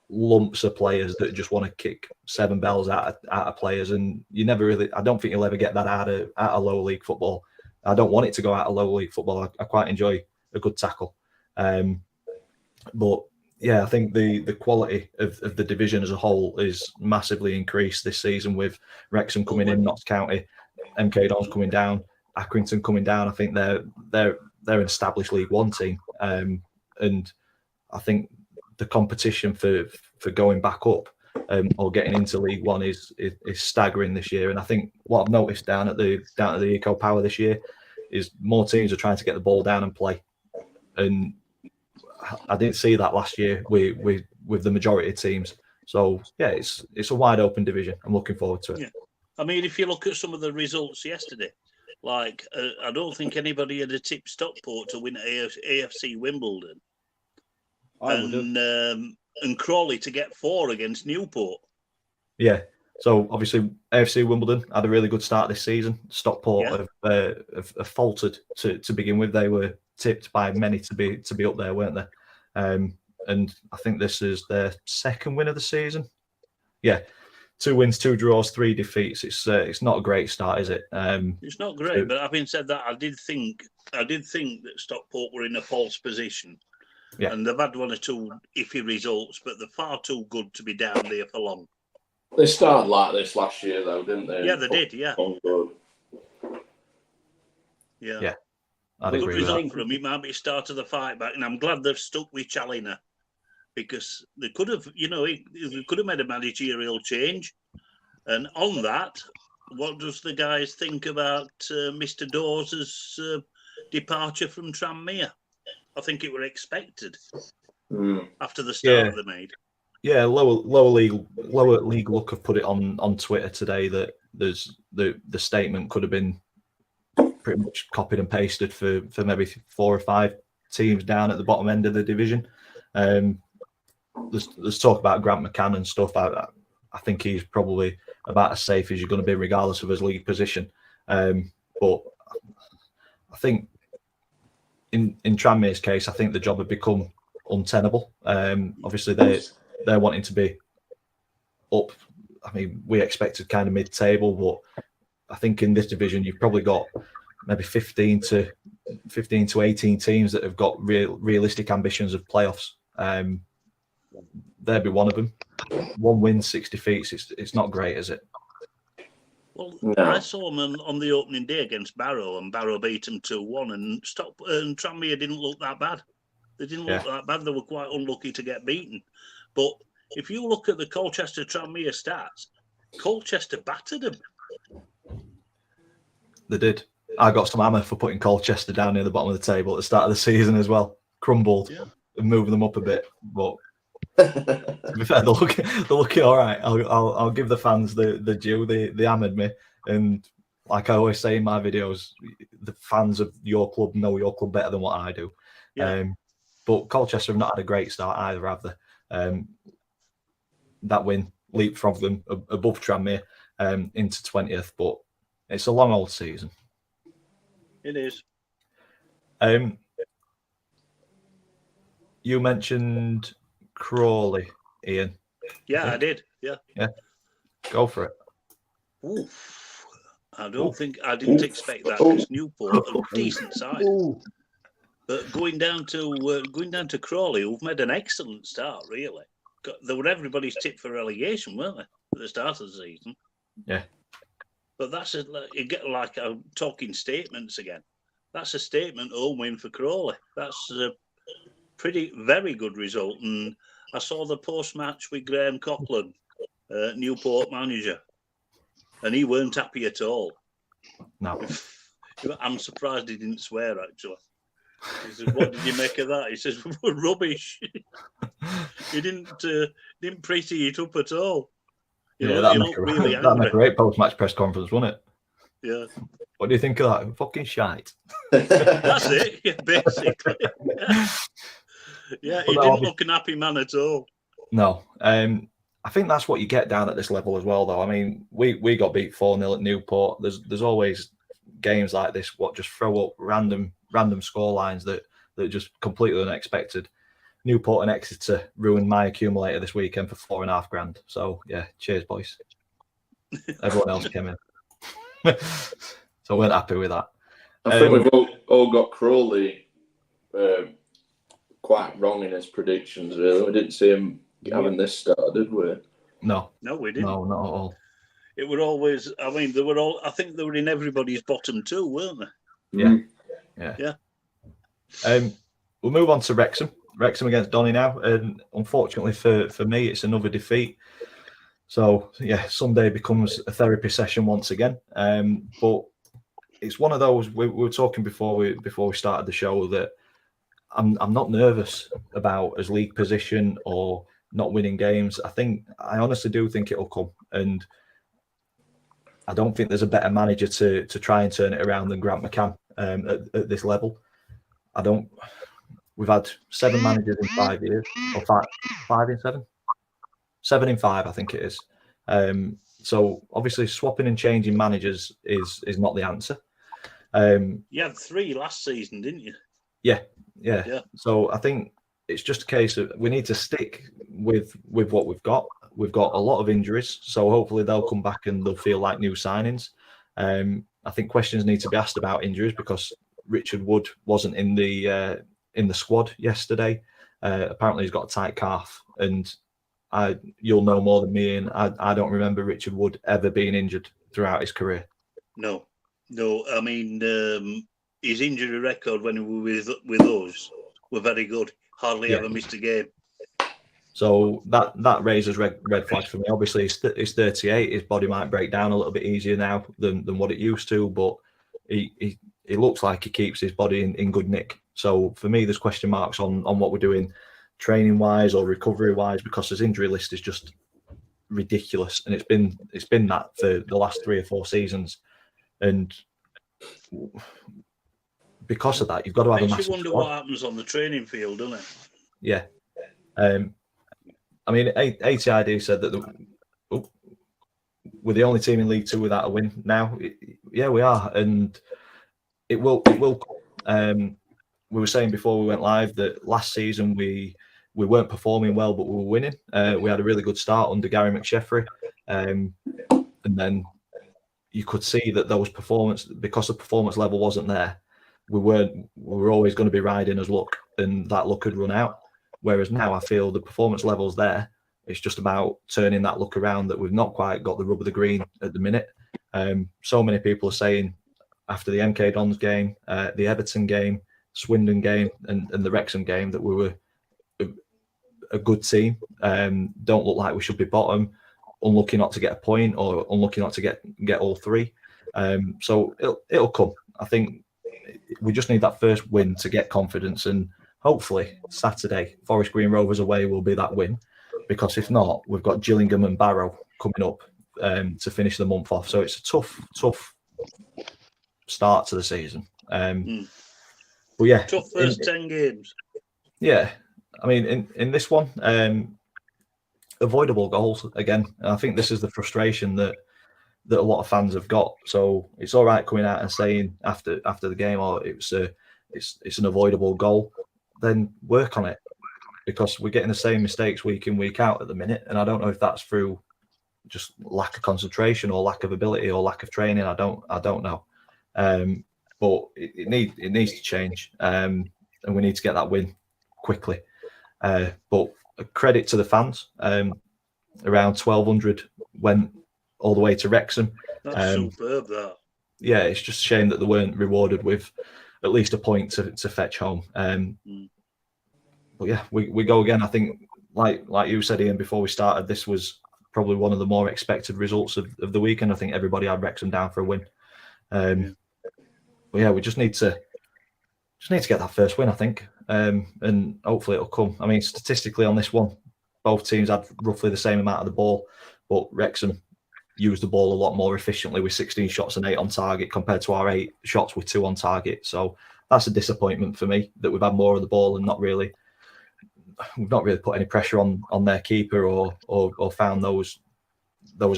lumps of players that just want to kick 7 bells out of players, and you never really. I don't think you'll ever get that out of lower league football. I don't want it to go out of lower league football. I quite enjoy a good tackle, but yeah, I think the quality of the division as a whole is massively increased this season, with Wrexham coming in, Notts County, MK Dons coming down, Accrington coming down. I think they're an established League One team, and I think the competition for going back up or getting into League One is staggering this year. And I think what I've noticed down at the Eco Power this year is more teams are trying to get the ball down and play, and I didn't see that last year with the majority of teams. So yeah, it's a wide open division. I'm looking forward to it. Yeah. I mean, if you look at some of the results yesterday, like I don't think anybody had a tip Stockport to win AFC Wimbledon, and Crawley to get 4 against Newport. Yeah. So obviously AFC Wimbledon had a really good start this season. Stockport have faltered to begin with. They were tipped by many to be up there, weren't they? And I think this is their 2nd win of the season. Yeah, 2 wins, 2 draws, 3 defeats. It's not a great start, is it? It's not great, but having said that, I did think that Stockport were in a false position. Yeah. And they've had 1 or 2 iffy results, but they're far too good to be down there for long. They started like this last year, though, didn't they? Yeah, they did. Yeah. Yeah. I'd agree with that. For them, it might be start of the fight back, and I'm glad they've stuck with Challinor, because they could have, they could have made a managerial change. And on that, what does the guys think about Mr. Dawes' departure from Tranmere? I think it were expected after the start they made. Yeah, lower league look have put it on Twitter today that there's the statement could have been pretty much copied and pasted for maybe 4 or 5 teams down at the bottom end of the division. There's talk about Grant McCann and stuff. I think he's probably about as safe as you're going to be, regardless of his league position. But I think in Tranmere's case, I think the job had become untenable. Obviously, they're wanting to be up. I mean, we expected kind of mid-table, but I think in this division you've probably got maybe 15 to 18 teams that have got realistic ambitions of playoffs. There'd be one of them. 1 win, 60 defeats. It's not great, is it? Well, No. I saw them on the opening day against Barrow, and Barrow beat them 2-1, and Tranmere didn't look that bad. They didn't look that bad. They were quite unlucky to get beaten. But if you look at the Colchester Tranmere stats, Colchester battered them. They did. I got some hammer for putting Colchester down near the bottom of the table at the start of the season as well. Crumbled and moving them up a bit, but to be fair, they're looking all right. I'll give the fans the due. They hammered me, and like I always say in my videos, the fans of your club know your club better than what I do. Yeah. But Colchester have not had a great start either, have they? That win leapfrogged them above Tranmere into 20th, but it's a long old season. It is. You mentioned Crawley, Ian. Yeah, I did. Yeah. Go for it. Oof. I didn't expect that because Newport are a decent side. But going down to Crawley, who've made an excellent start, really. They were everybody's tip for relegation, weren't they, at the start of the season? Yeah. But you get like talking statements again. That's a statement home win for Crawley. That's a very good result. And I saw the post-match with Graham Coughlin, Newport manager, and he weren't happy at all. No. I'm surprised he didn't swear, actually. He says, "What did you make of that?" He says, "Rubbish." He didn't pretty it up at all. That'd looked really angry. make a great post-match press conference, wouldn't it? Yeah. What do you think of that? Fucking shite. That's it. Yeah, basically. Yeah, he didn't look an happy man at all. No. I think that's what you get down at this level as well, though. I mean, we got beat 4-0 at Newport. There's always games like this what just throw up random score lines that just completely unexpected. Newport and Exeter ruined my accumulator this weekend for $4,500. So yeah, cheers, boys. Everyone else came in, so we're happy with that. I think we've all got Crawley quite wrong in his predictions. Really, we didn't see him having this start, did we? No, we didn't. No, not at all. It were always. I mean, they were all. I think they were in everybody's bottom two, weren't they? Yeah. We'll move on to Wrexham. Wrexham against Donny now, and unfortunately for me, it's another defeat. So yeah, Sunday becomes a therapy session once again. But it's one of those we were talking before we started the show that I'm not nervous about as league position or not winning games. I honestly do think it'll come, and I don't think there's a better manager to try and turn it around than Grant McCann at this level. We've had 7 managers in 5 years, or 5 in 7? 7 in 5, I think it is. So obviously swapping and changing managers is not the answer. You had 3 last season, didn't you? Yeah. So I think it's just a case of we need to stick with what we've got. We've got a lot of injuries, so hopefully they'll come back and they'll feel like new signings. I think questions need to be asked about injuries because Richard Wood wasn't in the squad yesterday. Apparently he's got a tight calf, and you'll know more than me, and I don't remember Richard Wood ever being injured throughout his career. No. I mean, his injury record when he was with us were very good. Hardly ever missed a game. So that raises red flags for me. Obviously, he's 38. His body might break down a little bit easier now than what it used to, but he looks like he keeps his body in good nick. So for me, there's question marks on what we're doing training wise or recovery wise, because his injury list is just ridiculous, and it's been that for the last 3 or 4 seasons, and because of that, you've got to have a massive Makes you wonder squad. what happens on the training field, doesn't it? Yeah. I mean, ATID said that we're the only team in League Two without a win now. Yeah, we are, and it will. We were saying before we went live that last season we weren't performing well, but we were winning. We had a really good start under Gary McSheffrey, and then you could see that those because the performance level wasn't there, we were always going to be riding as luck, and that luck had run out. Whereas now I feel the performance level's there. It's just about turning that luck around, that we've not quite got the rub of the green at the minute. So many people are saying after the MK Dons game, the Everton game, Swindon game, and the Wrexham game that we were a good team. Don't look like we should be bottom. Unlucky not to get a point, or unlucky not to get all three. So it'll come. I think we just need that first win to get confidence, and hopefully Saturday, Forest Green Rovers away will be that win. Because if not, we've got Gillingham and Barrow coming up to finish the month off. So it's a tough start to the season. But yeah, tough first 10 games. Yeah, I mean, in this one, avoidable goals again. And I think this is the frustration that a lot of fans have got. So it's all right coming out and saying after the game, it's an avoidable goal. Then work on it, because we're getting the same mistakes week in, week out at the minute. And I don't know if that's through just lack of concentration or lack of ability or lack of training. I don't know. But it needs to change. And we need to get that win quickly. But a credit to the fans. Around 1,200 went all the way to Wrexham. That's superb, that. Yeah, it's just a shame that they weren't rewarded with at least a point to fetch home. But yeah, we go again. I think, like you said, Ian, before we started, this was probably one of the more expected results of the weekend. I think everybody had Wrexham down for a win. But yeah, we just need to get that first win, I think, and hopefully it'll come. I mean, statistically on this one, both teams had roughly the same amount of the ball, but Wrexham used the ball a lot more efficiently with 16 shots and 8 on target compared to our 8 shots with 2 on target. So that's a disappointment for me, that we've had more of the ball and we've not really put any pressure on their keeper or found those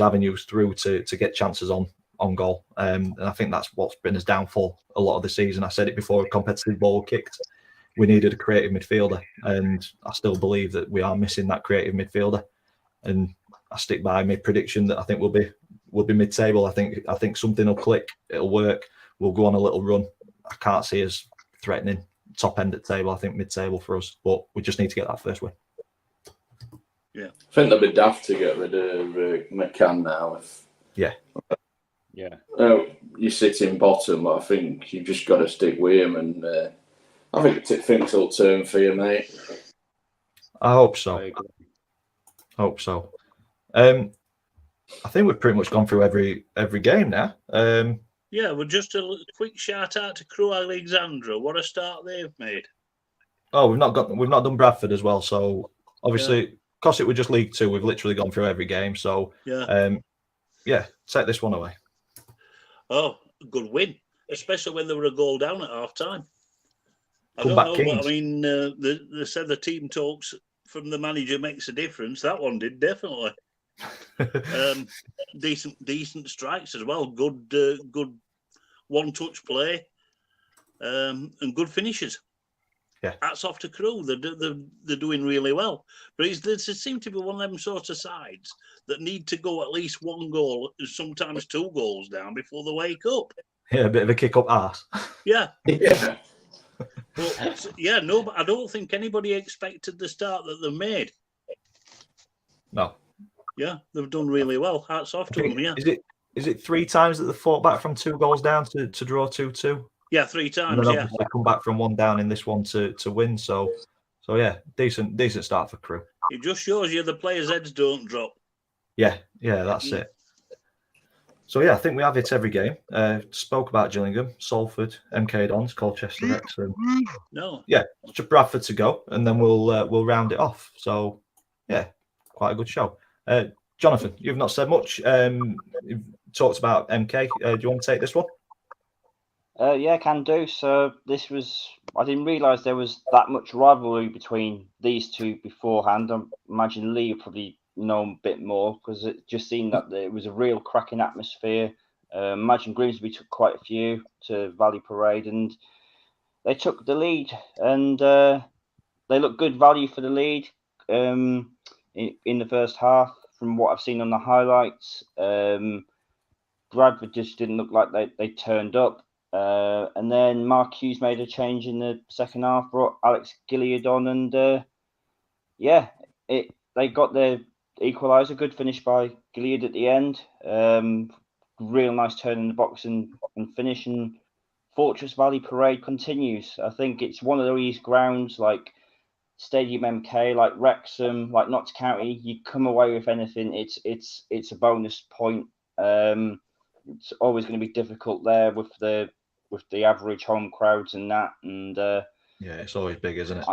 avenues through to get chances on goal. And I think that's what's been his downfall a lot of the season. I said it before, a competitive ball kicked. We needed a creative midfielder, and I still believe that we are missing that creative midfielder. And I stick by my prediction that I think we'll be mid-table. I think something will click, it'll work, we'll go on a little run. I can't see us threatening top end at table. I think mid-table for us, but we just need to get that first win. Yeah, I think they'll be daft to get rid of McCann now. Yeah. You sit in bottom, but I think you've just got to stick with him, and I think things will turn for you, mate. I hope so. I think we've pretty much gone through every game now. Yeah, well, just a quick shout out to Crewe Alexandra. What a start they've made. Oh, we've not done Bradford as well. So obviously, because it was just League Two, we've literally gone through every game. So take this one away. Oh, a good win, especially when they were a goal down at half time. I don't know, Kings. but I mean, they said the team talks from the manager makes a difference. That one did, definitely. Decent strikes as well. Good one-touch play, and good finishes. Yeah, hats off to Crewe. They're doing really well. But they seem to be one of them sort of sides that need to go at least one goal, sometimes 2 goals down before they wake up. Yeah, a bit of a kick up arse. Yeah. Yeah. But but I don't think anybody expected the start that they've made. No. Yeah, they've done really well. Hats off to them. Yeah. Is it 3 times that they fought back from 2 goals down to draw 2-2? Yeah, 3 times. And then obviously come back from 1 down in this one to win. So yeah, decent start for Crewe. It just shows you the players' heads don't drop. Yeah, that's it. So yeah, I think we have hit every game. Spoke about Gillingham, Salford, MK Dons, Colchester, Wrexham. No. Yeah, just Bradford to go, and then we'll round it off. So yeah, quite a good show. Jonathan, you've not said much. You've talked about MK. Do you want to take this one? Yeah, can do. So I didn't realise there was that much rivalry between these two beforehand. I imagine Lee probably know a bit more, because it just seemed that it was a real cracking atmosphere. Imagine Grimsby took quite a few to Valley Parade, and they took the lead, and they looked good value for the lead in the first half. From what I've seen on the highlights, Bradford just didn't look like they turned up. And then Mark Hughes made a change in the second half, brought Alex Gilliard on, and they got their equaliser. Good finish by Gilliard at the end. Real nice turn in the box and finish. And Fortress Valley Parade continues. I think it's one of these grounds like Stadium MK, like Wrexham, like Notts County. You come away with anything, it's a bonus point. It's always going to be difficult there with the average home crowds and that. And yeah, it's always big, isn't it?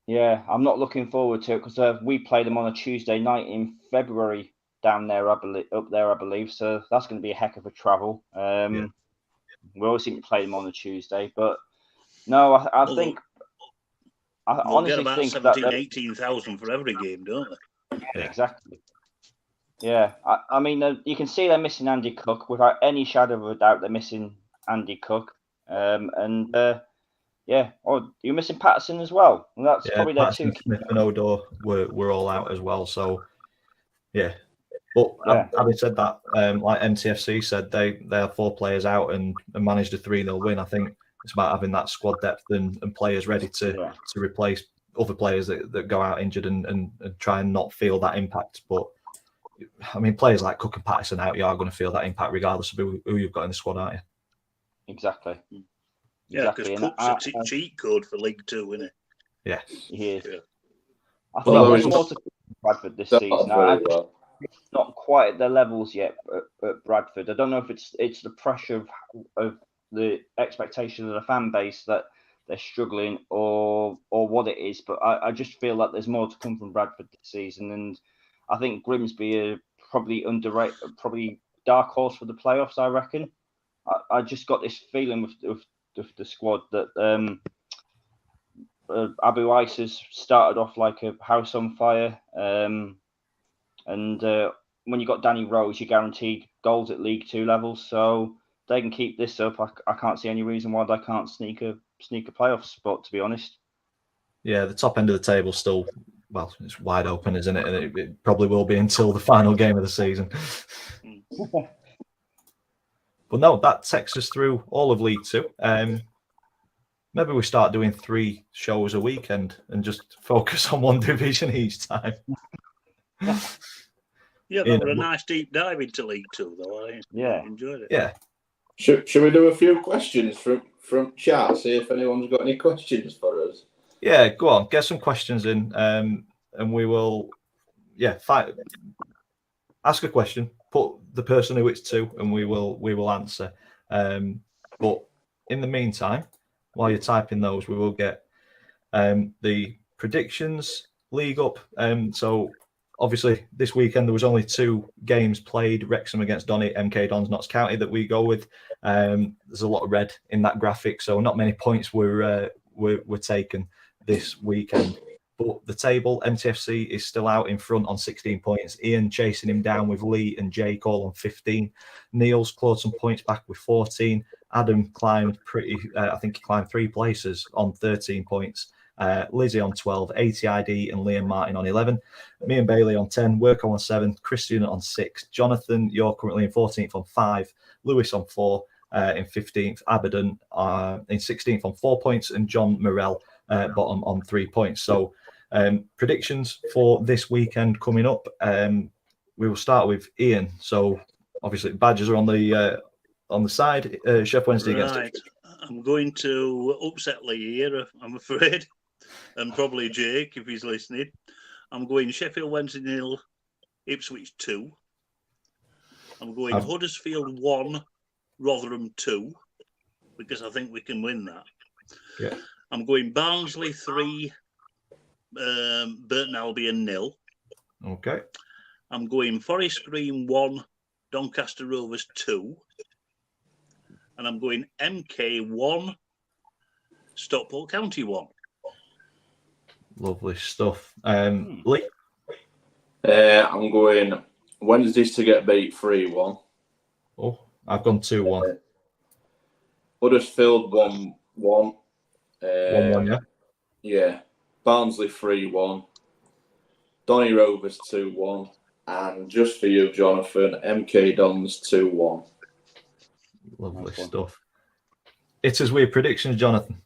Yeah, I'm not looking forward to it because we play them on a Tuesday night in February down there, I believe. So that's going to be a heck of a travel. We always seem to play them on a Tuesday, but no, I think I honestly get about think 17,000, 18,000 for every game, don't they? Yeah, exactly. Yeah, I mean, you can see they're missing Andy Cook without any shadow of a doubt. They're missing Andy Cook, you're missing Patterson as well. And that's probably their Patterson, two. Smith and Odor were all out as well. So yeah, but having said that, like MTFC said, they have 4 players out and managed a 3-0 win. I think it's about having that squad depth and players ready to replace other players that go out injured and try and not feel that impact. But I mean, players like Cook and Patterson out, you are going to feel that impact regardless of who you've got in the squad, aren't you? Exactly. Yeah, because Cook's a cheat code for League Two, isn't it? Yeah, he is. Yeah. I think there's more to Bradford this season. It's not quite at their levels yet at Bradford. I don't know if it's the pressure of the expectation of the fan base that they're struggling or what it is, but I just feel like there's more to come from Bradford this season, and I think Grimsby are probably underrated, probably dark horse for the playoffs. I reckon. I just got this feeling with the squad that Abu Isis started off like a house on fire, and when you got Danny Rose, you're guaranteed goals at League Two levels. So they can keep this up. I can't see any reason why they can't sneak a playoff spot, to be honest. Yeah, the top end of the table still, well, it's wide open, isn't it? And it probably will be until the final game of the season. But no, that takes us through all of League Two. Maybe we start doing 3 shows a weekend and just focus on one division each time. Yeah, that was a nice deep dive into League Two, though. I enjoyed it. Yeah. Should we do a few questions from chat? See if anyone's got any questions for us. Yeah, go on. Get some questions in, and we will. Ask a question. Put the person who it's to, and we will answer. But in the meantime, while you're typing those, we will get the predictions league up. So obviously this weekend there was only 2 games played: Wrexham against Donny, MK Dons, Notts County, that we go with. There's a lot of red in that graphic, so not many points were taken this weekend. But the table, MTFC is still out in front on 16 points. Ian chasing him down with Lee and Jake all on 15. Neil's clawed some points back with 14. Adam climbed I think he climbed 3 places on 13 points. Lizzie on 12, ATID and Liam Martin on 11. Me and Bailey on 10, Worko on 7, Christian on 6. Jonathan, you're currently in 14th on 5. Lewis on 4, in 15th. Abaddon in 16th on 4 points. And John Morell bottom on 3 points. So predictions for this weekend coming up. We will start with Ian. So obviously Badgers are on the side. Chef Wednesday against it. I'm going to upset Lee here, I'm afraid, and probably Jake if he's listening. I'm going Sheffield Wednesday 0, Ipswich 2. I'm going Huddersfield 1, Rotherham 2, because I think we can win that. Yeah. I'm going Barnsley 3, Burton Albion 0. Okay. I'm going Forest Green 1, Doncaster Rovers 2. And I'm going MK 1, Stockport County 1. Lovely stuff. Lee? I'm going Wednesdays to get beat 3-1. Oh, I've gone 2-1. Huddersfield 1-1. 1-1, yeah. Yeah. Barnsley 3-1. Donny Rovers 2-1. And just for you, Jonathan, MK Dons 2-1. Lovely Nice one. stuff. It's as weird predictions, Jonathan.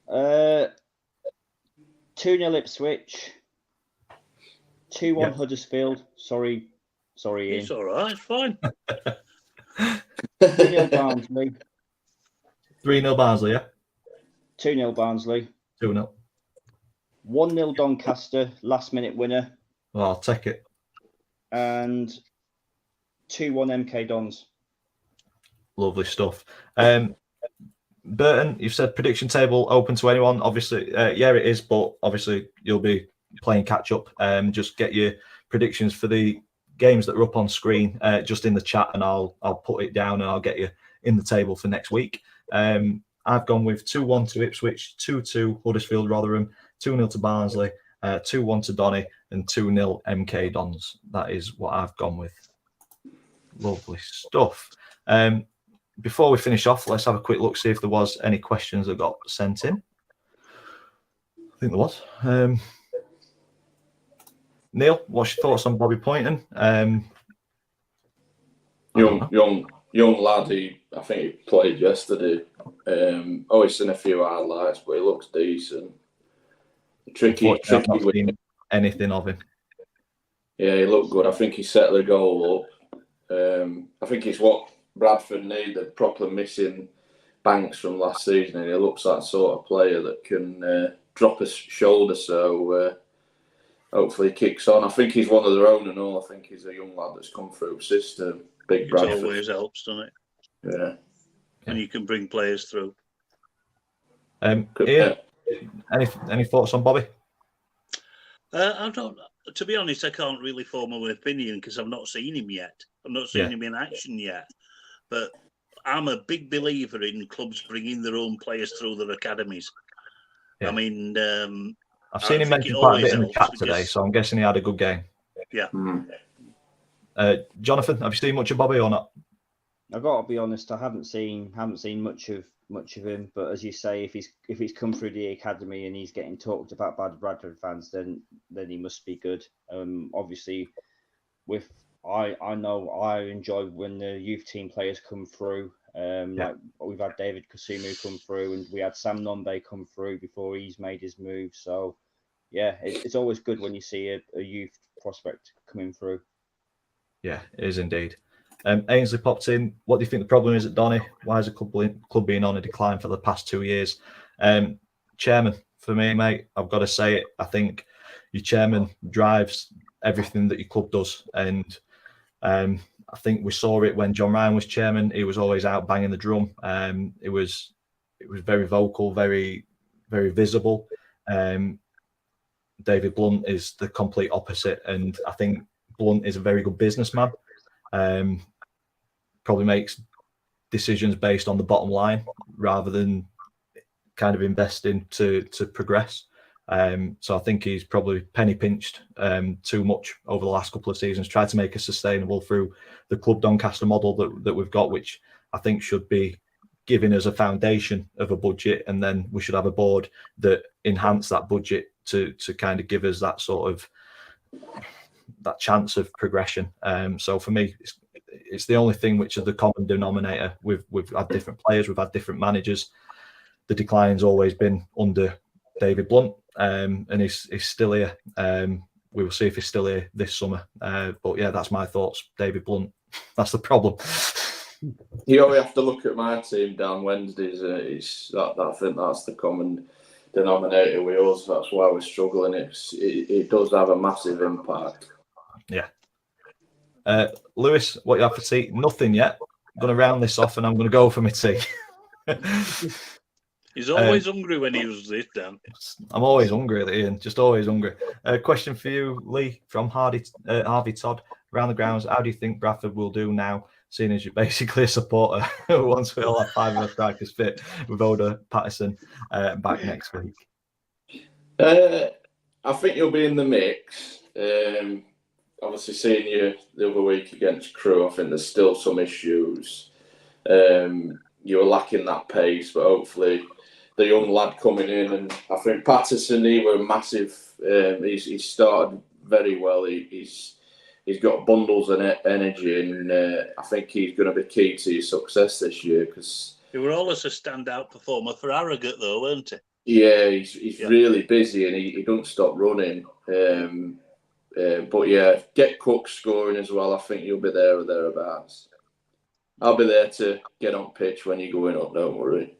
2-0 Ipswich. 2-1 Yep. Huddersfield. Sorry, Ian. It's all right. It's fine. 3-0 Barnsley. 3-0 Barnsley, yeah. 2-0 Barnsley. 2-0. 1-0 Doncaster, last minute winner. Well, I'll take it. And 2-1 MK Dons. Lovely stuff. Burton, you've said prediction table open to anyone. Obviously, yeah, it is, but obviously you'll be playing catch up. Just get your predictions for the games that are up on screen just in the chat, and I'll put it down and I'll get you in the table for next week. I've gone with 2-1 to Ipswich, 2-2 Huddersfield Rotherham, 2-0 to Barnsley, 2-1 to Donny, and 2-0 MK Dons. That is what I've gone with. Lovely stuff. Before we finish off, let's have a quick look, see if there was any questions that got sent in. I think there was. Neil, what's your thoughts on Bobby Poynton? Young lad. I think he played yesterday. Always seen a few highlights, but he looks decent. Tricky. I've not seen anything of him. Yeah, he looked good. I think he set the goal up. I think it's what Bradford need. They're probably missing Banks from last season, and he looks that sort of player that can drop his shoulder. So hopefully he kicks on. I think he's one of their own and all. I think he's a young lad that's come through the system. Big Bradford. It always helps, doesn't it? Yeah. And you can bring players through. Ian, any thoughts on Bobby? I don't. To be honest, I can't really form an opinion because I've not seen him yet. I've not seen him in action yet. But I'm a big believer in clubs bringing their own players through their academies. Yeah. I mean, I've seen him mentioned quite a bit in the chat today, so I'm guessing he had a good game. Yeah. Jonathan, have you seen much of Bobby or not? I've got to be honest, I haven't seen much of him. But as you say, if he's come through the academy and he's getting talked about by the Bradford fans, then he must be good. Obviously, I know I enjoy when the youth team players come through. Like we've had David Kusumu come through, and we had Sam Nombe come through before he's made his move. So yeah, it's always good when you see a youth prospect coming through. Yeah, it is indeed. Ainsley popped in. What do you think the problem is at Donny? Why is the club being on a decline for the past 2 years? Chairman, for me, mate, I've got to say it. I think your chairman drives everything that your club does. And I think we saw it when John Ryan was chairman. He was always out banging the drum. It was very vocal, very, very visible. David Blunt is the complete opposite. And I think Blunt is a very good businessman. Probably makes decisions based on the bottom line rather than kind of investing to progress. So I think he's probably penny pinched too much over the last couple of seasons, tried to make it sustainable through the Club Doncaster model that we've got, which I think should be giving us a foundation of a budget, and then we should have a board that enhance that budget to kind of give us that sort of that chance of progression. So for me, it's the only thing which is the common denominator. We've had different players, we've had different managers. The decline's always been under David Blunt, and he's still here. We will see if he's still here this summer. But yeah, that's my thoughts. David Blunt, that's the problem. You always have to look at my team down Wednesdays. I think that's the common denominator with us. That's why we're struggling. It does have a massive impact. Yeah. Lewis, what you have for tea? Nothing yet. I'm going to round this off and I'm going to go for my tea. He's always hungry when he was this down. I'm always hungry, Ian. Just always hungry. Question for you, Lee, from Harvey Todd. Around the grounds, how do you think Bradford will do now, seeing as you're basically a supporter who wants we all have 5 of our strikers fit with Oda Patterson back next week? I think you'll be in the mix. obviously seeing you the other week against Crewe, I think there's still some issues. You were lacking that pace, but hopefully the young lad coming in, and I think Patterson, he were massive. He started very well. He's got bundles of energy, and I think he's going to be key to his success this year. Because he were always a standout performer for Harrogate, though, weren't he? Yeah, he's really busy, and he don't stop running. But yeah, get Cook scoring as well. I think he'll be there or thereabouts. I'll be there to get on pitch when you're going up. Don't worry.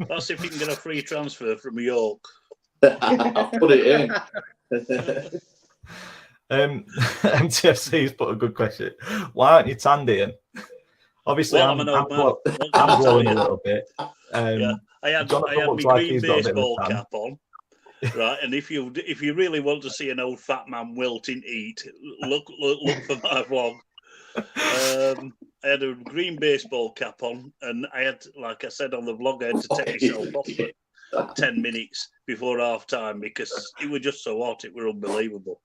That's if you can get a free transfer from York. I'll put it in. MTFC's put a good question. Why aren't you tanned, Ian? Obviously, Well, I'm an old man. I'm glowing a little bit. I had Jonathan my like green he's got a bit of a baseball tan. cap on. Right, and if you really want to see an old fat man wilting eat, look for my vlog. I had a green baseball cap on, and I had, like I said on the vlog, I had to take myself off for 10 minutes before half time because it was just so hot. It were unbelievable.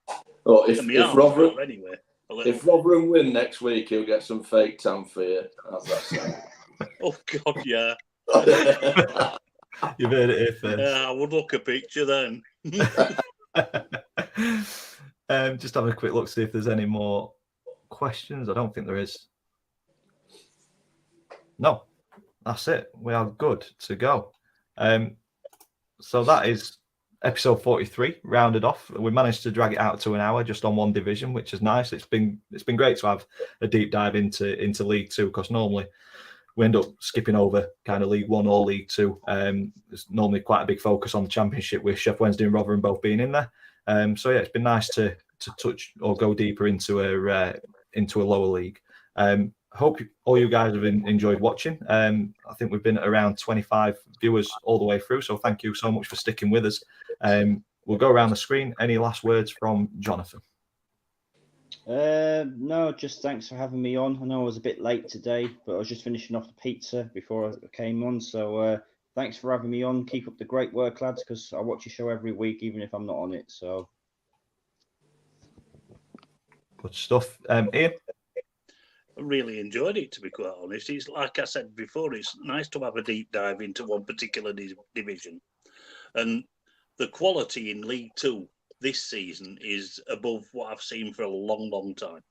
Oh, if Rotherham win next week, he'll get some fake tan for you. How's that sound? Oh God, yeah. You've heard it here first. Yeah, I would look a picture then. Just having a quick look, see if there's any more questions. I don't think there is. No, that's it. We are good to go. So that is episode 43 rounded off. We managed to drag it out to an hour just on one division, which is nice. It's been great to have a deep dive into League Two, because normally we end up skipping over kind of League One or League Two. There's normally quite a big focus on the Championship with Sheff Wednesday and Rotherham both being in there. So yeah, it's been nice to touch or go deeper into a lower league. Hope all you guys have enjoyed watching. I think we've been at around 25 viewers all the way through, so thank you so much for sticking with us. We'll go around the screen. Any last words from Jonathan? No, just thanks for having me on. I know I was a bit late today, but I was just finishing off the pizza before I came on. So thanks for having me on. Keep up the great work, lads, because I watch your show every week, even if I'm not on it. So good stuff. Ian? I really enjoyed it, to be quite honest. It's like I said before, it's nice to have a deep dive into one particular division. And the quality in League Two this season is above what I've seen for a long, long time.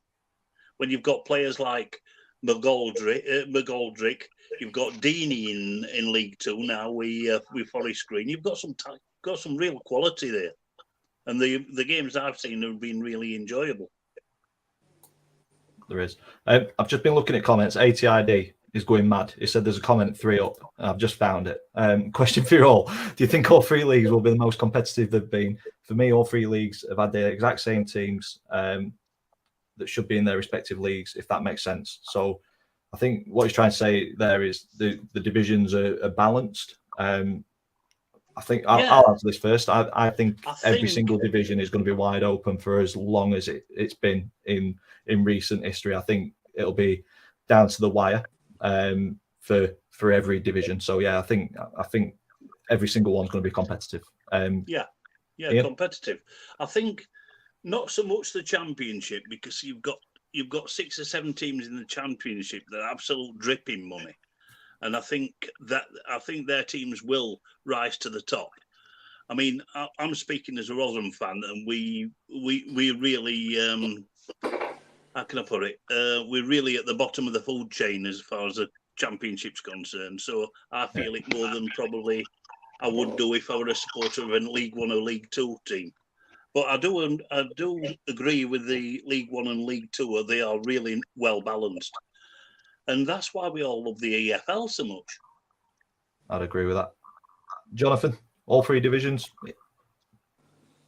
When you've got players like McGoldrick, you've got Deeney in League Two now with Forest Green. You've got some real quality there. And the games I've seen have been really enjoyable. There is. I've just been looking at comments. ATID is going mad. He said there's a comment 3 up. I've just found it. Question for you all. Do you think all 3 leagues will be the most competitive they've been? For me, all 3 leagues have had the exact same teams that should be in their respective leagues, if that makes sense. So I think what he's trying to say there is the divisions are balanced. I think I'll answer this first. I think every single division is going to be wide open for as long as it's been in recent history. I think it'll be down to the wire for every division. So yeah, I think every single one's going to be competitive. Ian? Competitive. I think not so much the Championship, because you've got 6 or 7 teams in the Championship that are absolute dripping money. And I think their teams will rise to the top. I mean, I'm speaking as a Rotherham fan, and we really, how can I put it? We're really at the bottom of the food chain as far as the Championship's concerned. So I feel it more than probably I would do if I were a supporter of a League One or League Two team. But I do agree with the League One and League Two. They are really well balanced. And that's why we all love the EFL so much. I'd agree with that. Jonathan, all 3 divisions?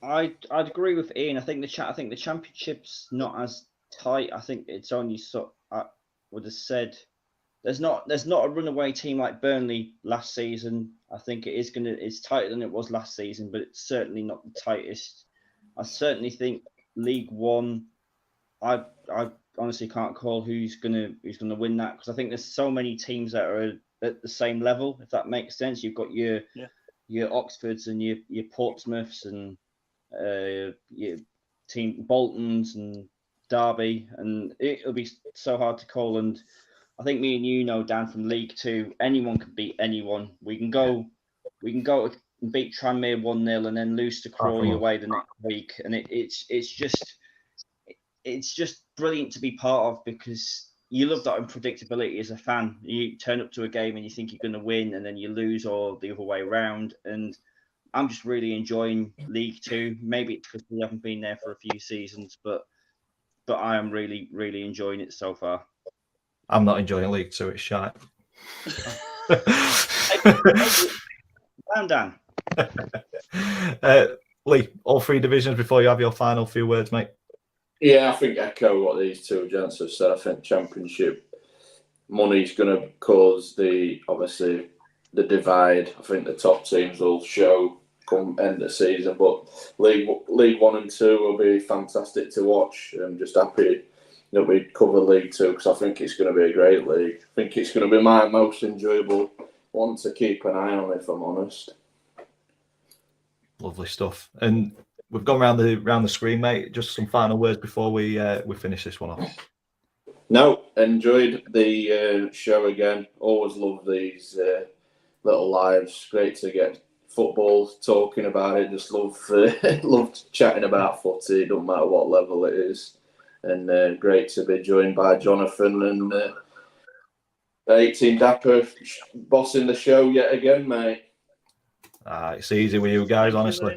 I'd agree with Ian. I think the Championship's not as tight. I think it's only I would have said there's not a runaway team like Burnley last season. I think it's tighter than it was last season, but it's certainly not the tightest. I certainly think League One, I honestly can't call who's gonna win that, because I think there's so many teams that are at the same level, if that makes sense. You've got your Oxfords and your Portsmouths and team Boltons and Derby, and it'll be so hard to call. And I think me and you know, Dan, from League Two, anyone can beat anyone. We can go and beat Tranmere 1-0 and then lose to Crawley away the next week, and it's just brilliant to be part of, because you love that unpredictability as a fan. You turn up to a game and you think you're going to win, and then you lose, or the other way around. And I'm just really enjoying League Two. Maybe it's because we haven't been there for a few seasons, but I am really, really enjoying it so far. I'm not enjoying League Two. It's shite. Dan. Lee, all 3 divisions before you have your final few words, mate. Yeah, I think echo what these two gents have said. I think Championship money's going to cause the divide. I think the top teams will show come end of season, but League 1 and 2 will be fantastic to watch. I'm just happy that we cover League 2 because I think it's going to be a great league. I think it's going to be my most enjoyable one to keep an eye on, if I'm honest. Lovely stuff. And we've gone round the screen, mate. Just some final words before we finish this one off. No, enjoyed the show again. Always love these little lives. Great to get football, talking about it. Just love chatting about footy. Don't matter what level it is. And great to be joined by Jonathan and 18 Dapper bossing the show yet again, mate. It's easy with you guys, honestly.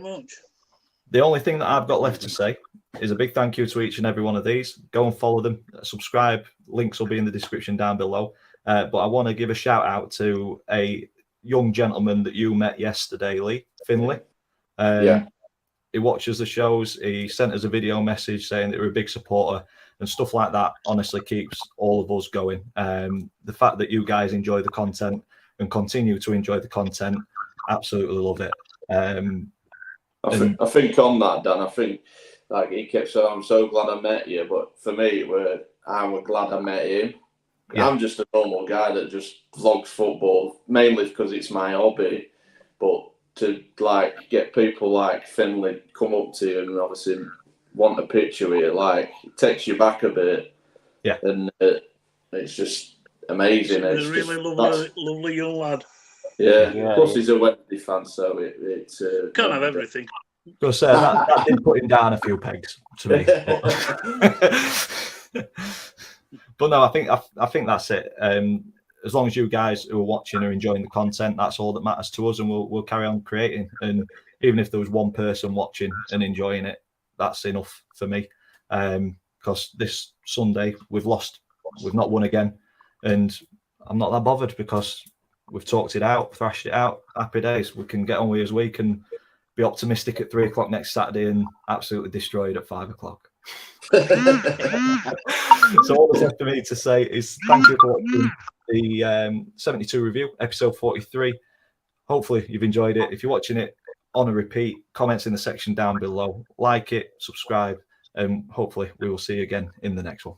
The only thing that I've got left to say is a big thank you to each and every one of these. Go and follow them, subscribe. Links will be in the description down below. But I want to give a shout out to a young gentleman that you met yesterday, Lee Finley. He watches the shows. He sent us a video message saying that you're a big supporter, and stuff like that honestly keeps all of us going. The fact that you guys enjoy the content and continue to enjoy the content, absolutely love it. I think on that, Dan, I think like he kept saying, I'm so glad I met you, but for me, I was glad I met him. Yeah. I'm just a normal guy that just vlogs football, mainly because it's my hobby, but to like get people like Finley come up to you and obviously want a picture with you, like it takes you back a bit. Yeah. And it's just amazing. He's a really lovely young lad. Yeah. Plus he's a Wednesday fan, so it's can't have everything. Go say that did put him down a few pegs to me. But no, I think that's it. As long as you guys who are watching are enjoying the content, that's all that matters to us, and we'll carry on creating. And even if there was one person watching and enjoying it, that's enough for me. Because this Sunday we've not won again, and I'm not that bothered because we've talked it out, thrashed it out. Happy days. We can get on with his week and be optimistic at 3 o'clock next Saturday and absolutely destroy it at 5 o'clock. So all that's left for me to say is thank you for watching the 72 review, episode 43. Hopefully you've enjoyed it. If you're watching it on a repeat, comments in the section down below. Like it, subscribe, and hopefully we will see you again in the next one.